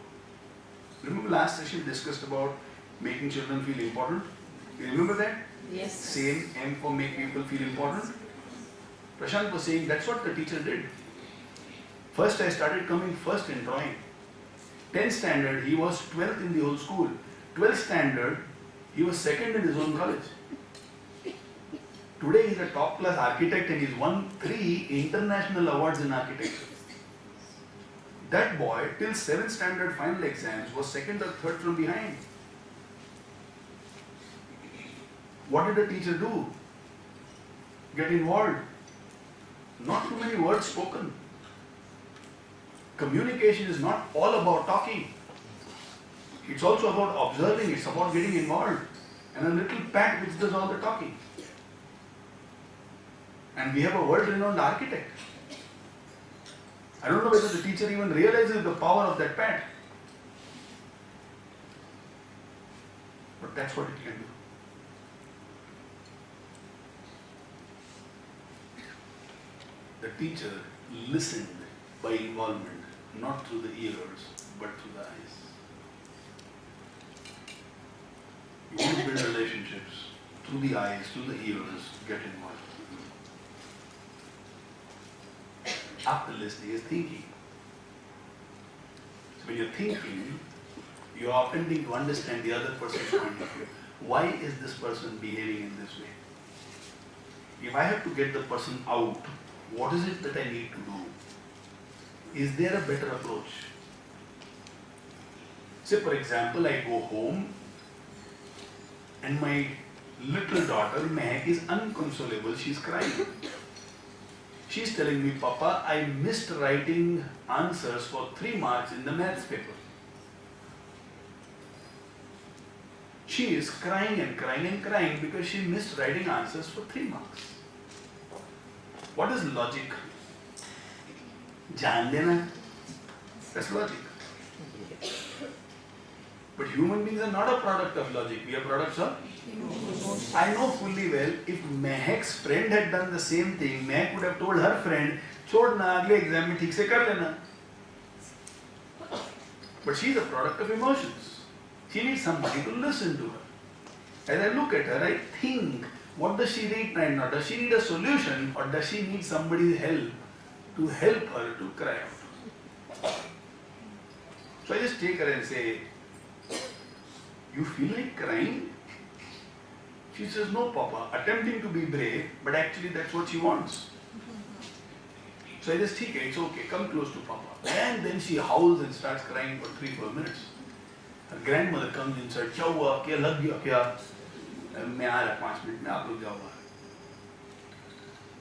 Remember last session we discussed about making children feel important? You remember that? Yes. Same M for make people feel important. Prashant was saying that's what the teacher did. First I started coming first in drawing. 10th standard, he was 12th in the whole school. 12th standard, he was second in his own college. Today he is a top class architect and he's won 3 international awards in architecture. That boy, till 7th standard final exams, was second or third from behind. What did the teacher do? Get involved. Not too many words spoken. Communication is not all about talking. It's also about observing, it's about getting involved. And a little pat which does all the talking. And we have a world-renowned architect. I don't know whether the teacher even realizes the power of that pat. But that's what it can do. The teacher listened by involvement, not through the ears, but through the eyes. You want to build relationships through the eyes, through the ears, get involved. After listening is thinking. So when you're thinking, you are attempting to understand the other person's point of view. Why is this person behaving in this way? If I have to get the person out, what is it that I need to do? Is there a better approach? Say for example, I go home and my little daughter Mehak is inconsolable, she's crying. She's telling me, Papa, I missed writing answers for 3 marks in the maths paper. She is crying and crying and crying because she missed writing answers for 3 marks. What is logic? Jaan dena. That's logic. But human beings are not a product of logic. We are products of emotion. I know fully well, if Mehak's friend had done the same thing, Mehak would have told her friend, "Chodna, agle exam mein theek se kar lena." But she is a product of emotions. She needs somebody to listen to her. As I look at her, I think, what does she need right now? Does she need a solution or does she need somebody's help to help her to cry out? So I just take her and say, you feel like crying? She says, no, Papa, attempting to be brave, but actually that's what she wants. So I just, it's okay, come close to Papa. And then she howls and starts crying for 3-4 minutes. Her grandmother comes inside, क्या हुआ, क्या लग गया क्या? मैं आ रहा 5 minute में, आप लोग जाओ बाहर.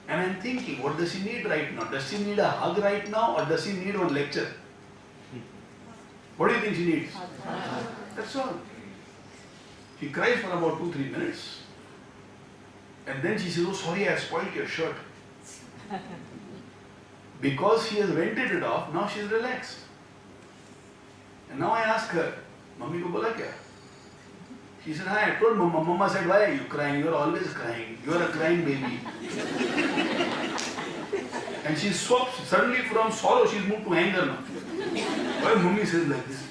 And I'm thinking, what does she need right now? Does she need a hug right now, or does she need one lecture? What do you think she needs? That's all. She cries for about 2-3 minutes. And then she says, oh sorry, I spoiled your shirt. Because she has vented it off, now she is relaxed. And now I ask her, Mummy ko bola kya? She said, hi, I told Mama. Mama said, why are you crying? You are always crying. You are a crying baby. And she swaps, suddenly from sorrow she has moved to anger now. Why Mummy says like this?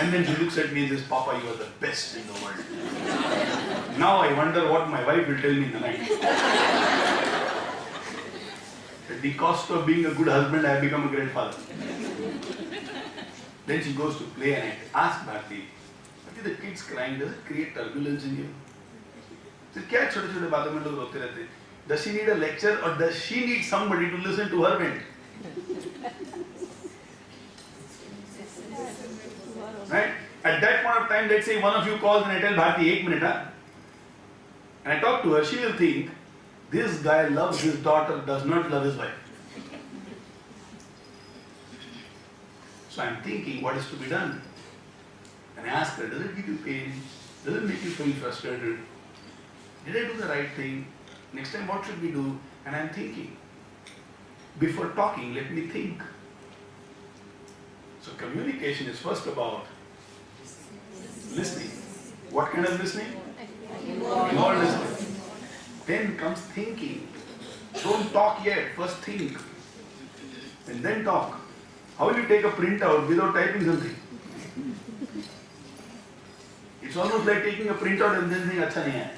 And then she looks at me and says, Papa, you are the best in the world. Now I wonder what my wife will tell me in the night. At the cost of being a good husband, I have become a great father. Then she goes to play and I ask Bharti, the kids crying, does it create turbulence in you? So, क्या छोटे-छोटे बातों में लोग रोते रहते? Does she need a lecture or does she need somebody to listen to her vent? Right? At that point of time, let's say one of you calls and I tell Bharti, 1 minute, huh? And I talk to her, she will think, this guy loves his daughter, does not love his wife. So I'm thinking, what is to be done? And I ask her, does it give you pain? Does it make you feel frustrated? Did I do the right thing? Next time, what should we do? And I'm thinking, before talking, let me think. So communication is first about listening. What kind of listening? Involved listening. Then comes thinking. Don't talk yet, first think. And then talk. How will you take a printout without typing something? It's almost like taking a printout and then saying, "Acha nahi hai."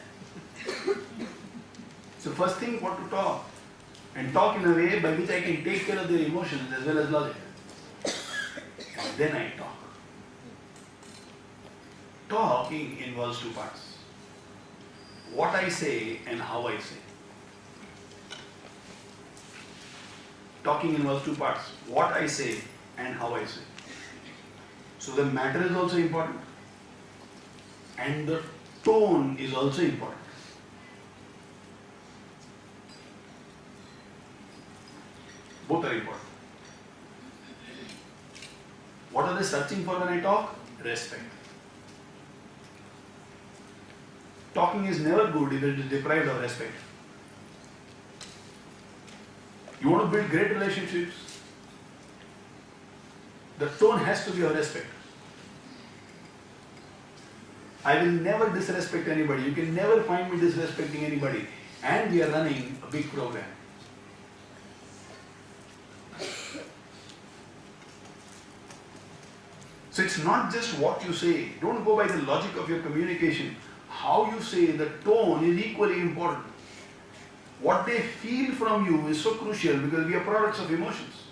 So first thing, what to talk. And talk in a way by which I can take care of their emotions as well as logic. And then I talk. Talking involves 2 parts. What I say and how I say. Talking involves 2 parts. What I say and how I say. So the matter is also important. And the tone is also important. Both are important. What are they searching for when I talk? Respect. Talking is never good if it is deprived of respect. You want to build great relationships? The tone has to be of respect. I will never disrespect anybody. You can never find me disrespecting anybody. And we are running a big program. So it's not just what you say. Don't go by the logic of your communication. How you say, the tone is equally important. What they feel from you is so crucial because we are products of emotions.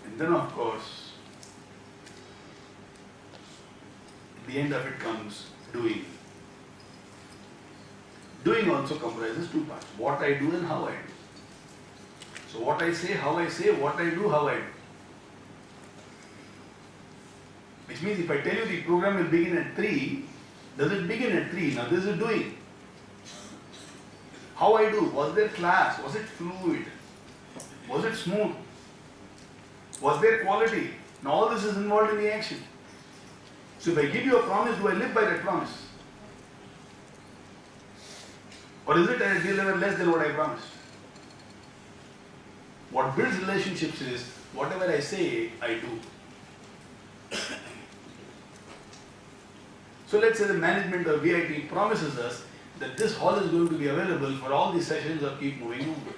And then of course, at the end of it comes doing. Doing also comprises 2 parts. What I do and how I do. So what I say, how I say, what I do, how I do. Which means if I tell you the program will begin at 3, does it begin at 3? Now this is doing. How I do? Was there class? Was it fluid? Was it smooth? Was there quality? Now all this is involved in the action. So if I give you a promise, do I live by that promise? Or is it I deliver less than what I promised? What builds relationships is whatever I say, I do. So let's say the management of VIT promises us that this hall is going to be available for all the sessions of Keep Moving Movement.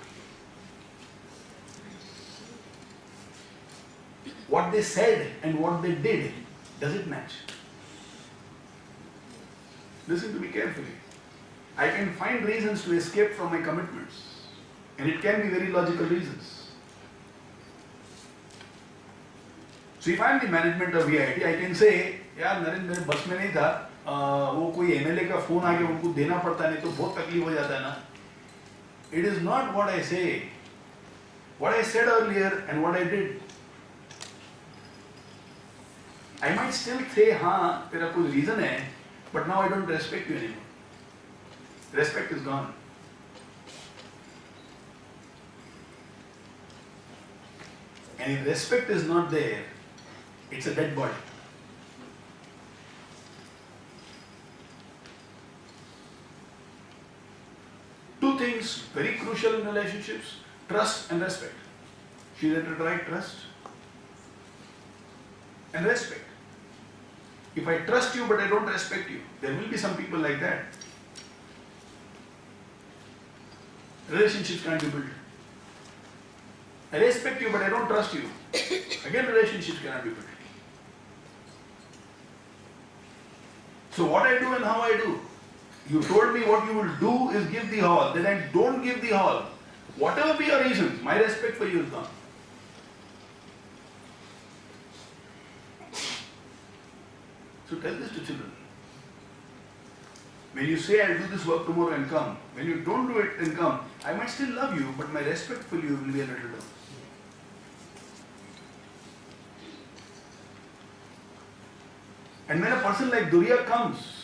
What they said and what they did, does it match? Listen to me carefully. I can find reasons to escape from my commitments, and it can be very logical reasons. So if I am the management of VIT, I can say, यार नरेंद्र मेरे बस में नहीं था, वो कोई MLA का phone आके उनको देना पड़ता नहीं तो बहुत तकलीफ हो जाता है ना. It is not what I say. What I said earlier and what I did. I might still say, हाँ, तेरा कोई reason है, but now I don't respect you anymore. Respect is gone. And if respect is not there, it's a dead body. Two things very crucial in relationships: trust and respect. She had to write trust and respect. If I trust you but I don't respect you, there will be some people like that. Relationships can't be built. I respect you but I don't trust you. Again, relationships cannot be built. So what I do and how I do. You told me what you will do is give the hall. Then I don't give the hall. Whatever be your reasons, my respect for you is gone. So tell this to children. When you say I'll do this work tomorrow and come, when you don't do it and come, I might still love you, but my respect for you will be a little down. And when a person like Durya comes,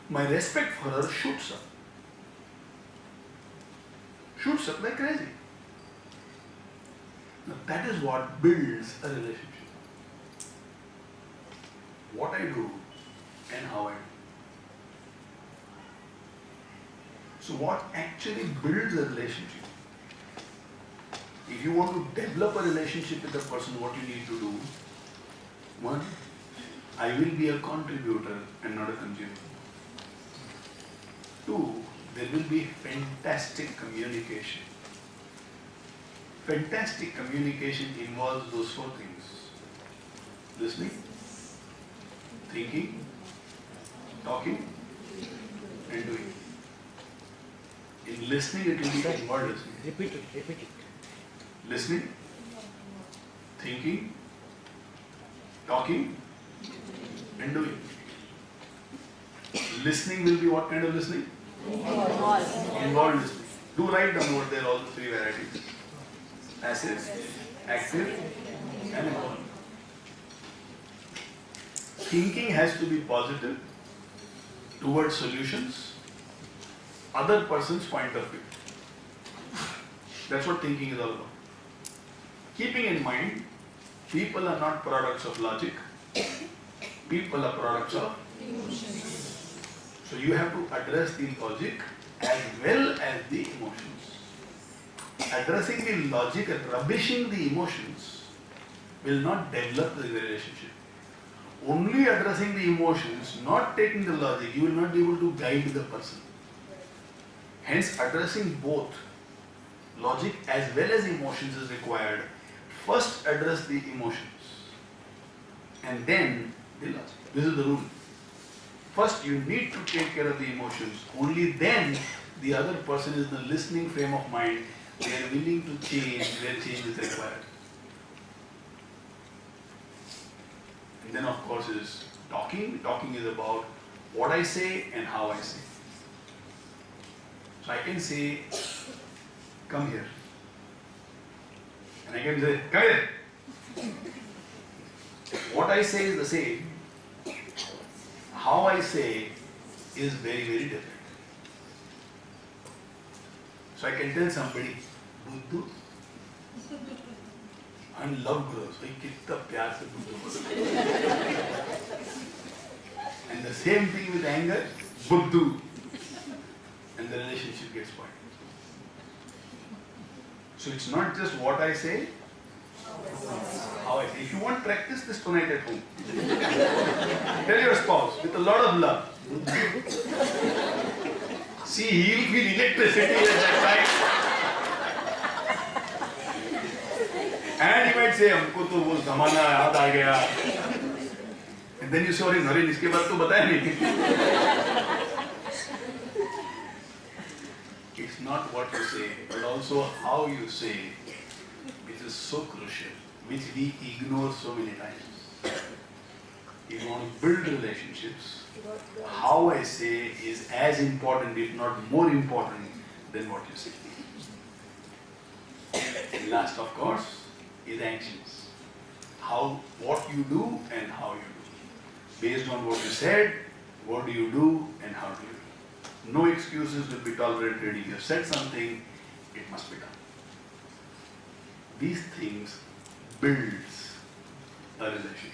my respect for her shoots up. Shoots up like crazy. Now that is what builds a relationship. What I do and how I do. So what actually builds a relationship? If you want to develop a relationship with a person, what you need to do? One, I will be a contributor and not a consumer. Two, there will be fantastic communication. Fantastic communication involves those four things: listening, thinking, talking, and doing. In listening, it will be inward listening. Repeat it. Listening, thinking, talking, and doing. Listening will be what kind of listening? Involved listening. Do write down over there all the three varieties: passive, active, and involved. Thinking has to be positive towards solutions, other person's point of view. That's what thinking is all about. Keeping in mind, people are not products of logic, people are products of emotions. So you have to address the logic as well as the emotions. Addressing the logic and rubbishing the emotions will not develop the relationship. Only addressing the emotions, not taking the logic, you will not be able to guide the person. Hence, addressing both logic as well as emotions is required. First address the emotions and then the logic. This is the rule. First you need to take care of the emotions. Only then the other person is in the listening frame of mind. They are willing to change where change is required. And then of course is talking. Talking is about what I say and how I say. So I can say, come here. And I can say, come here. What I say is the same. How I say is very, very different. So I can tell somebody, Buddhu, and love grows. कितना प्यार से बुद्धू बोलो. And the same thing with anger, Buddhu. And the relationship gets spoiled. So it's not just what I say, how I say. If you want, practice this tonight at home. Tell your spouse with a lot of love. See, he'll feel electricity at that time. And he might say, हमको तो वो ज़माना याद आ गया. And then you say, अरे नरेन इसके बाद तो बताया नहीं. It's not what you say, but also how you say, which is so crucial, which we ignore so many times. if you want to build relationships, how I say is as important, if not more important, than what you say. And last, of course, is actions. What you do and how you do. Based on what you said, what do you do and how do you do. No excuses will be tolerated. If you have said something, it must be done. These things builds a relationship.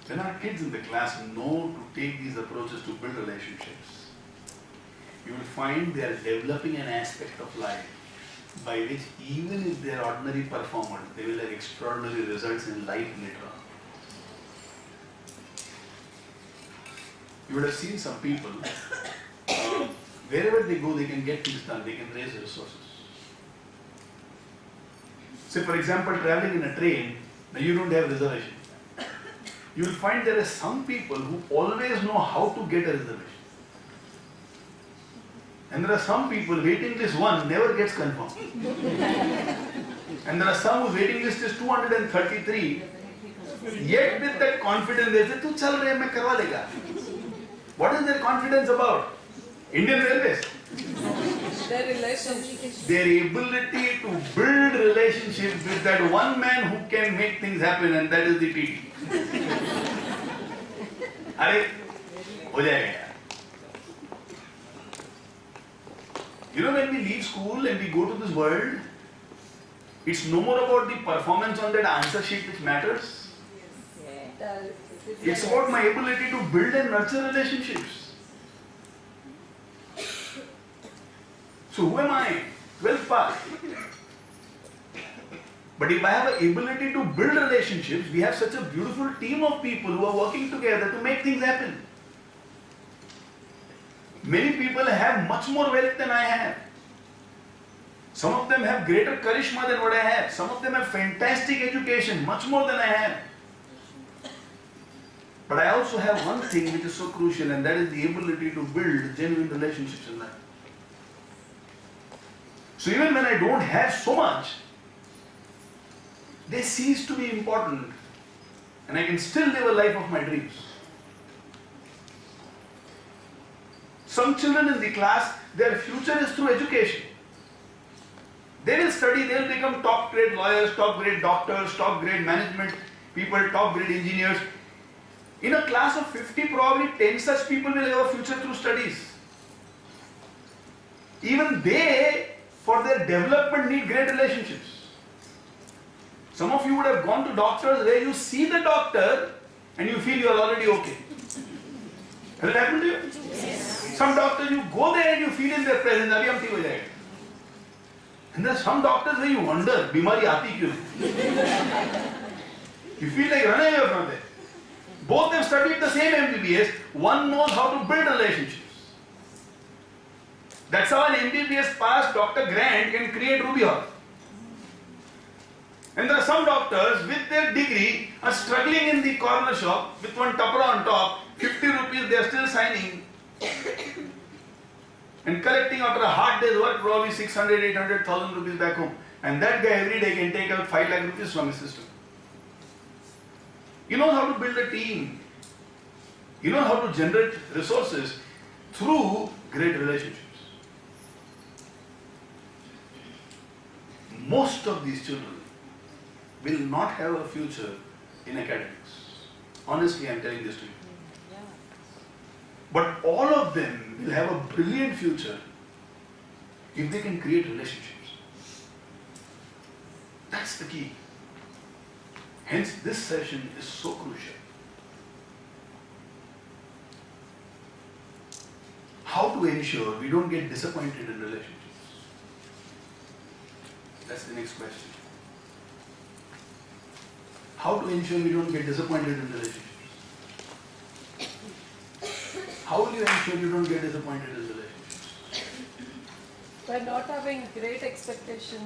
When our kids in the class know to take these approaches to build relationships, you will find they are developing an aspect of life by which even if they are ordinary performers, they will have extraordinary results in life later on. You would have seen some people, wherever they go, they can get things done, they can raise resources. Say for example, traveling in a train, now you don't have reservation. You will find there are some people who always know how to get a reservation. And there are some people, waiting list 1 never gets confirmed. And there are some whose waiting list is 233. Yet with that confidence, they say, "Tu chal rahe, main karwa lega." What is their confidence about? Indian Railways. Their relationship. Their ability to build relationships with that one man who can make things happen, and that is the TT. अरे हो जाएगा यार. You know, when we leave school and we go to this world, it's no more about the performance on that answer sheet which matters. It's about my ability to build and nurture relationships. So who am I? 12th pass. But if I have an ability to build relationships, we have such a beautiful team of people who are working together to make things happen. Many people have much more wealth than I have. Some of them have greater charisma than what I have. Some of them have fantastic education, much more than I have. But I also have one thing which is so crucial, and that is the ability to build genuine relationships in life. So even when I don't have so much, they cease to be important, and I can still live a life of my dreams. Some children in the class, their future is through education. They will study, they will become top grade lawyers, top grade doctors, top grade management people, top grade engineers. In a class of 50, probably 10 such people will have a future through studies. Even they, for their development, need great relationships. Some of you would have gone to doctors where you see the doctor and you feel you are already okay. Has it happened to you? Yes. Some doctors, you go there and you feel in their presence, abhi hum theek ho jayega. And there are some doctors where you wonder, bimari aati kyun? You feel like running away from there. Both have studied the same MBBS. One knows how to build relationships. That's how an MBBS passed Dr. Grant can create Ruby Hall. And there are some doctors with their degree are struggling in the corner shop with one tupper on top, 50 rupees they are still signing and collecting after a hard day's work probably 600, 800,000 rupees back home. And that guy every day can take out 5 lakh rupees from his system. You know how to build a team. You know how to generate resources through great relationships. Most of these children will not have a future in academics. Honestly, I am telling this to you. But all of them will have a brilliant future if they can create relationships. That's the key. Hence, this session is so crucial. How to ensure we don't get disappointed in relationships? That's the next question. How to ensure we don't get disappointed in relationships? How will you ensure you don't get disappointed in relationships? By not having great expectation.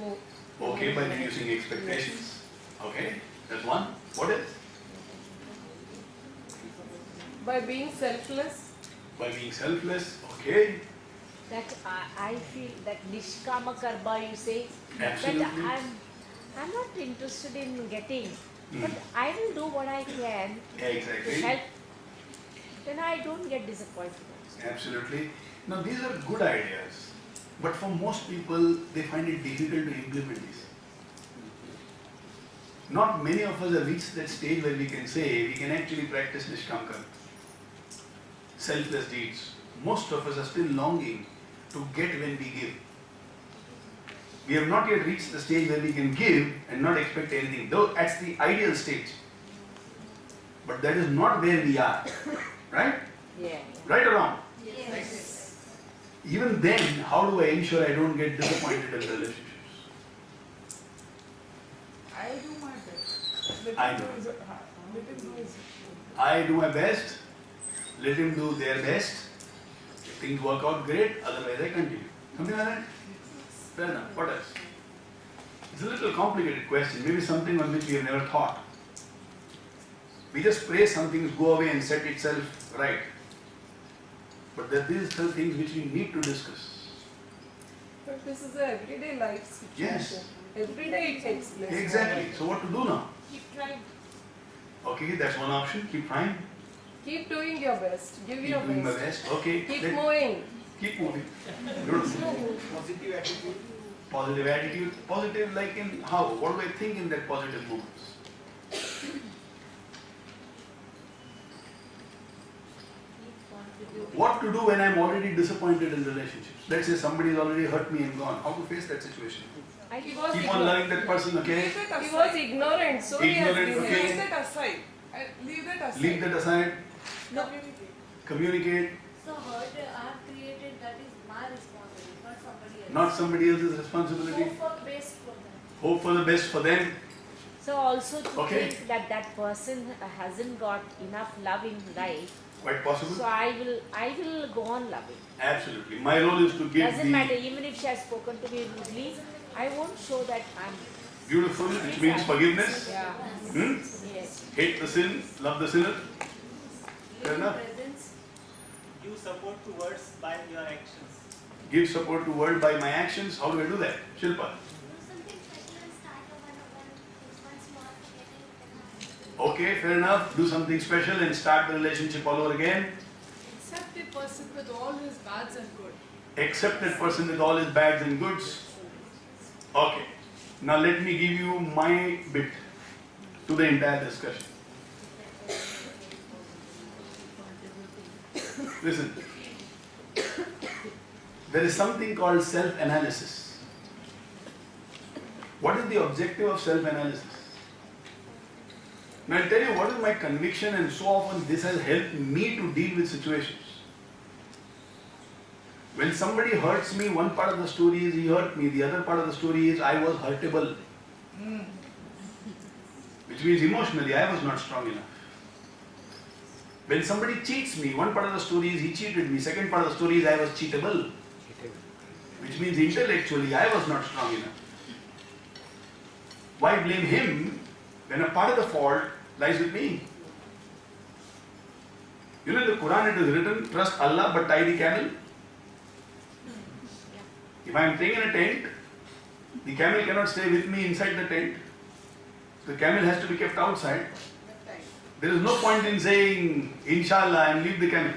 Okay, by reducing expectations. Okay, that's one. What else? By being selfless. By being selfless. Okay. That I feel that nishkama karma you say. Absolutely. That I'm not interested in getting, but I will do what I can to Exactly. help. Then I don't get disappointed. Absolutely. Now these are good ideas, but for most people, they find it difficult to implement these. Not many of us have reached that stage where we can say we can actually practice Nishkamkar, selfless deeds. Most of us are still longing to get when we give. We have not yet reached the stage where we can give and not expect anything, though that's the ideal stage. But that is not where we are, right? Yeah. Right or wrong? Yes. Even then, how do I ensure I don't get disappointed in relationships? I do my best. Let I him know. do his- let him do his- I do my best, let him do their best. If things work out, great, otherwise I continue. Something like that? Fair enough. What else? It's a little complicated question, maybe something on which we have never thought. We just pray some things go away and set itself right. But there are still things which we need to discuss. But this is an everyday life situation. Yes. Every day it takes place. Exactly. So what to do now? Keep trying. Okay, that's one option. Keep trying. Keep doing your best. Give Keep your doing my best. best. Okay. Keep let- moving. Keep moving. Beautiful. Positive attitude. Positive attitude. Positive like in how? What do I think in that positive moments? What to do when I'm already disappointed in relationships? Let's say somebody has already hurt me and gone. How to face that situation? I He was Keep on loving that person, okay? Leave that He aside. was ignorant, so he has Ignorant, been okay. Leave that aside. Leave that aside. Leave that aside. Communicate. Communicate. So hurt I have created, that is my responsibility, not somebody else. Not somebody else's responsibility. Hope for the best for them. Hope for the best for them. So also to Okay. think that that person hasn't got enough love in life. Quite possible. So I will go on loving. Absolutely. My role is to give Doesn't the matter, even if she has spoken to me rudely, I won't show that I'm. beautiful, which means forgiveness. Yeah. Hmm? Yes. Hate the sin, love the sinner. Fair enough. Presence. Give support to words by your actions. Give support to world by my actions. How do I do that? Shilpa. Okay, fair enough. Do something special and start the relationship all over again. Accept a person with all his bads and good. Accept that person with all his bads and goods. Okay. Now let me give you my bit to the entire discussion. Listen. There is something called self-analysis. What is the objective of self-analysis? Now I'll tell you what is my conviction, and so often this has helped me to deal with situations. When somebody hurts me, one part of the story is he hurt me, the other part of the story is I was hurtable. Which means emotionally I was not strong enough. When somebody cheats me, one part of the story is he cheated me, second part of the story is I was cheatable. Which means intellectually I was not strong enough. Why blame him when a part of the fault lies with me? You know, in the Quran it is written, trust Allah but tie the camel. If I am staying in a tent, the camel cannot stay with me inside the tent. The camel has to be kept outside. There is no point in saying, Inshallah, and leave the camel.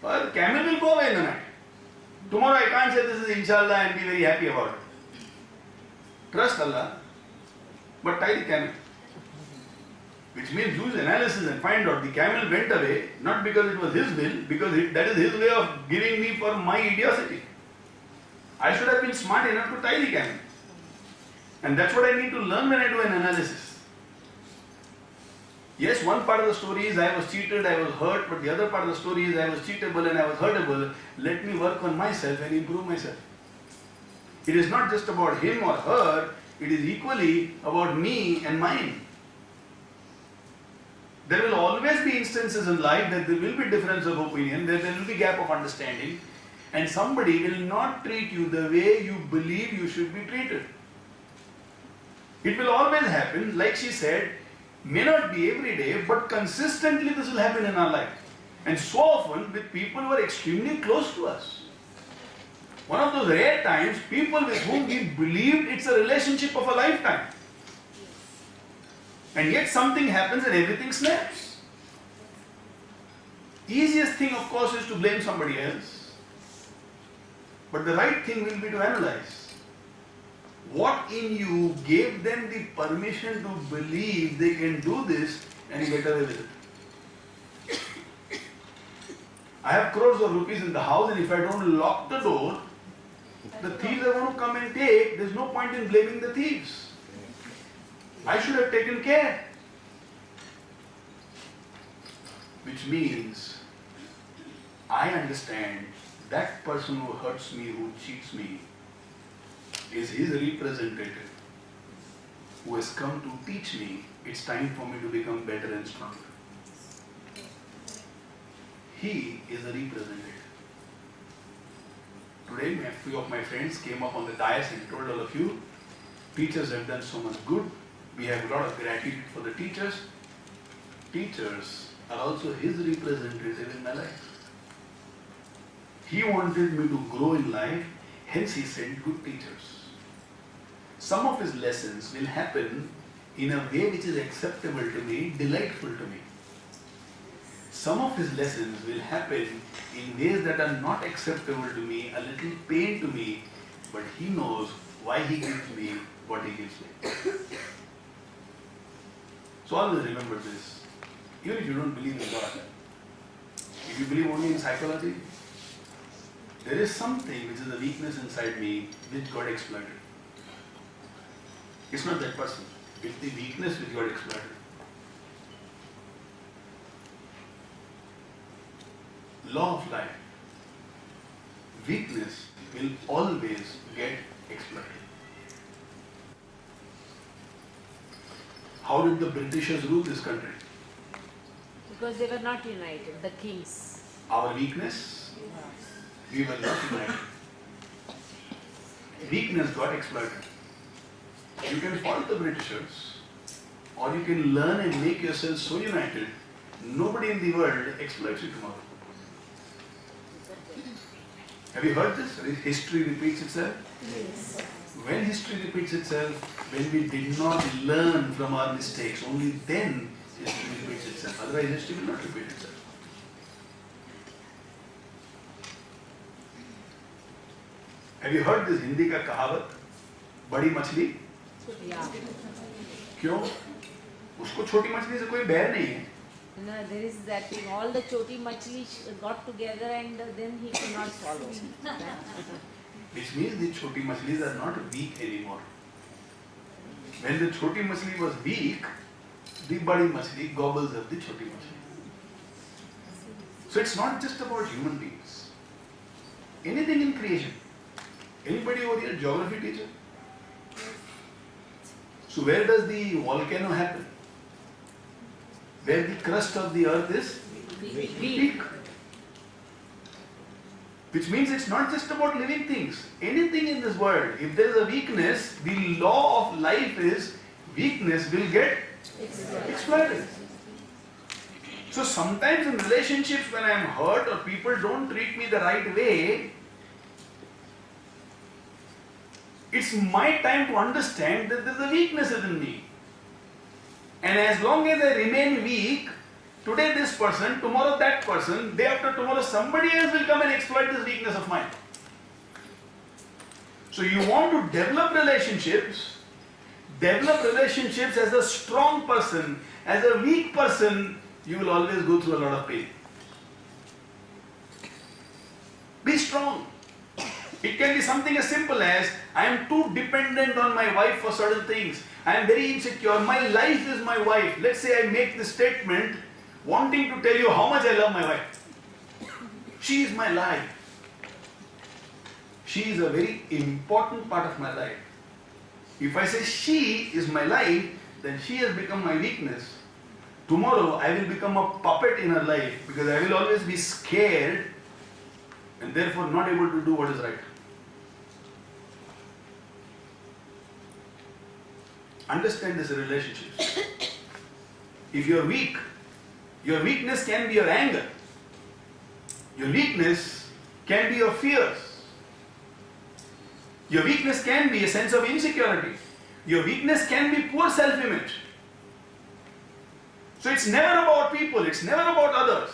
Well, the camel will go away in the night. Tomorrow I can't say this is Inshallah and be very happy about it. Trust Allah, but tie the camel. Which means use analysis and find out the camel went away, not because it was his will, because that is his way of giving me for my idiocy. I should have been smart enough to tie the camel. And that's what I need to learn when I do an analysis. Yes, one part of the story is I was cheated, I was hurt, but the other part of the story is I was cheatable and I was hurtable. Let me work on myself and improve myself. It is not just about him or her, it is equally about me and mine. There will always be instances in life that there will be difference of opinion, there will be gap of understanding, and somebody will not treat you the way you believe you should be treated. It will always happen, like she said, may not be every day, but consistently this will happen in our life. And so often with people who are extremely close to us. One of those rare times, people with whom we believed it's a relationship of a lifetime. And yet something happens and everything snaps. Easiest thing, of course, is to blame somebody else. But the right thing will be to analyze. What in you gave them the permission to believe they can do this and get away with it? I have crores of rupees in the house, and if I don't lock the door, the thieves are going to come and take. There's no point in blaming the thieves. I should have taken care. Which means I understand that person who hurts me, who cheats me, is his representative who has come to teach me it's time for me to become better and stronger. He is a representative. Today, a few of my friends came up on the dais and told all of you, teachers have done so much good. We have a lot of gratitude for the teachers. Teachers are also his representative in my life. He wanted me to grow in life, hence he sent good teachers. Some of his lessons will happen in a way which is acceptable to me, delightful to me. Some of his lessons will happen in ways that are not acceptable to me, a little pain to me, but he knows why he gives me what he gives me. So always remember this. Even if you don't believe in God, if you believe only in psychology, there is something which is a weakness inside me which got exploited. It's not that person. It's the weakness which got exploited. Law of life. Weakness will always get exploited. How did the Britishers rule this country? Because they were not united, the kings. Our weakness? We were not united. Weakness got exploited. You can fault the Britishers, or you can learn and make yourself so united, nobody in the world exploits you tomorrow. Have you heard this? History repeats itself? Yes. When history repeats itself, when we did not learn from our mistakes, only then history repeats itself. Otherwise, history will not repeat itself. Have you heard this Hindi ka kahavat? Badi machli? Yeah. क्यों? उसको छोटी मछली से कोई बैर नहीं है. No, there is that thing. All the choti machli got together and then he could not swallow. Which means the choti machlis are not weak anymore. When the choti machli was weak, the badi machli gobbles up the choti machli. So it's not just about human beings. Anything in creation. Anybody over here geography teacher? So where does the volcano happen? Where the crust of the earth is weak. Which means it's not just about living things. Anything in this world, if there is a weakness, the law of life is weakness will get exploited. So sometimes in relationships when I am hurt or people don't treat me the right way, it's my time to understand that there is a weakness within me. And as long as I remain weak, today this person, tomorrow that person, day after tomorrow somebody else will come and exploit this weakness of mine. So you want to develop relationships as a strong person. As a weak person, you will always go through a lot of pain. Be strong. It can be something as simple as, I am too dependent on my wife for certain things. I am very insecure. My life is my wife. Let's say I make this statement wanting to tell you how much I love my wife. She is my life. She is a very important part of my life. If I say she is my life, then she has become my weakness. Tomorrow I will become a puppet in her life because I will always be scared and therefore not able to do what is right. Understand this in relationships. If you are weak, your weakness can be your anger. Your weakness can be your fears. Your weakness can be a sense of insecurity. Your weakness can be poor self-image. So it's never about people, it's never about others.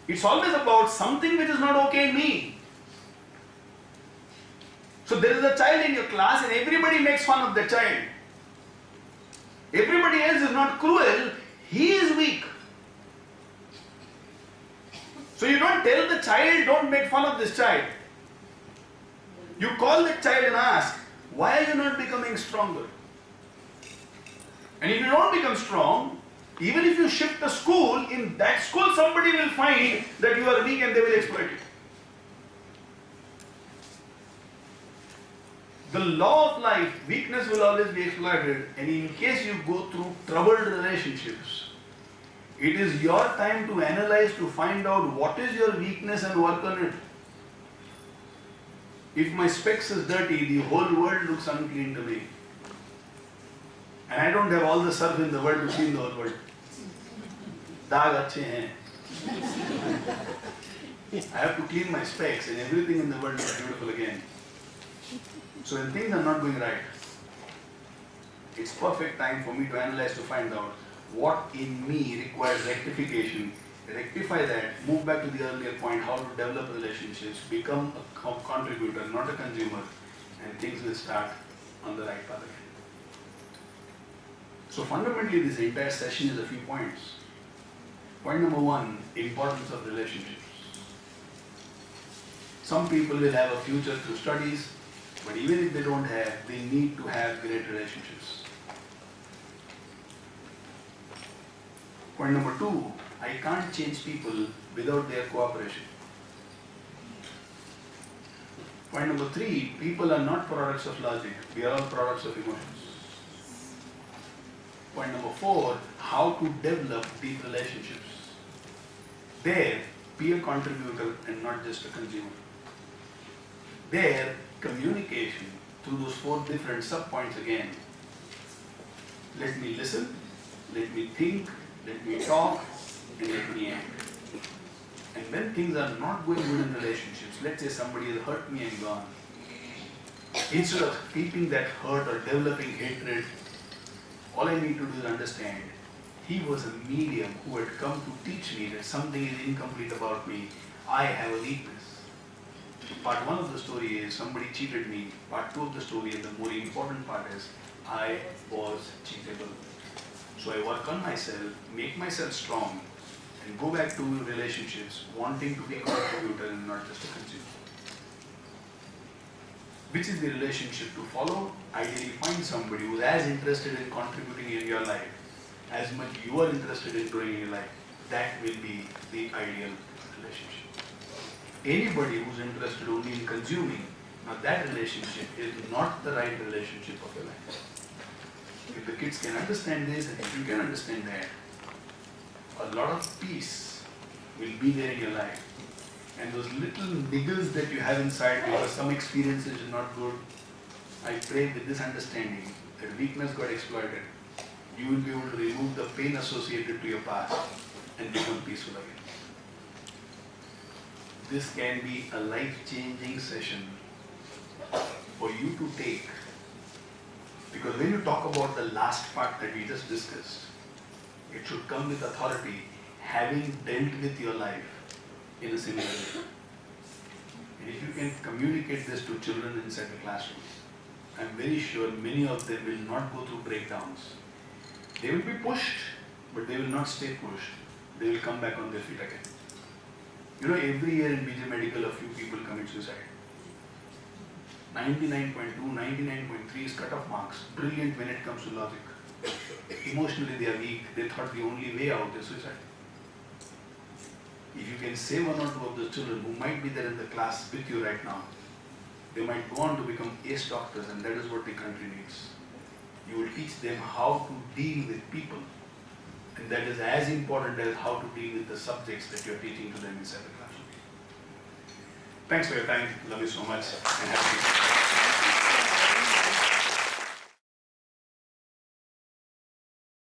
It's always about something which is not okay in me. So there is a child in your class and everybody makes fun of the child. Everybody else is not cruel, he is weak. So you don't tell the child, don't make fun of this child. You call the child and ask, why are you not becoming stronger? And if you don't become strong, even if you shift the school, in that school somebody will find that you are weak and they will exploit you. The law of life, weakness will always be exploited, and in case you go through troubled relationships, it is your time to analyze, to find out what is your weakness and work on it. If my specs is dirty, the whole world looks unclean to me. And I don't have all the surf in the world to clean the whole world. Daag achhe hain. I have to clean my specs and everything in the world is beautiful again. So when things are not going right, it's perfect time for me to analyze, to find out what in me requires rectification, rectify that, move back to the earlier point, how to develop relationships, become a contributor, not a consumer, and things will start on the right path again. So fundamentally this entire session is a few points. Point number one, importance of relationships. Some people will have a future through studies, but even if they don't have, they need to have great relationships. Point number two, I can't change people without their cooperation. Point number three, people are not products of logic, we are all products of emotions. Point number four, how to develop deep relationships. There, be a contributor and not just a consumer. There, communication through those four different sub-points again. Let me listen, let me think, let me talk, and let me act. And when things are not going good in relationships, let's say somebody has hurt me and gone, instead of keeping that hurt or developing hatred, all I need to do is understand he was a medium who had come to teach me that something is incomplete about me. I have a weakness. Part one of the story is somebody cheated me. Part two of the story, and the more important part, is I was cheatable. So I work on myself, make myself strong, and go back to relationships wanting to be a contributor and not just a consumer. Which is the relationship to follow? Ideally find somebody who is as interested in contributing in your life as much you are interested in growing in your life. That will be the ideal relationship. Anybody who's interested only in consuming, now that relationship is not the right relationship of your life. If the kids can understand this and if you can understand that, a lot of peace will be there in your life. And those little niggles that you have inside because some experiences are not good, I pray with this understanding that weakness got exploited, you will be able to remove the pain associated to your past and become peaceful again. This can be a life-changing session for you to take, because when you talk about the last part that we just discussed, it should come with authority, having dealt with your life in a similar way. And if you can communicate this to children inside the classroom, I'm very sure many of them will not go through breakdowns. They will be pushed, but they will not stay pushed. They will come back on their feet again. You know, every year in BJ Medical, a few people commit suicide. 99.2, 99.3 is cut-off marks. Brilliant when it comes to logic. Emotionally they are weak. They thought the only way out is suicide. If you can save one or two of the children who might be there in the class with you right now, they might go on to become ace doctors, and that is what the country needs. You will teach them how to deal with people, and that is as important as how to deal with the subjects that you are teaching to them inside the classroom. Thanks for your time. Love you so much, and happy.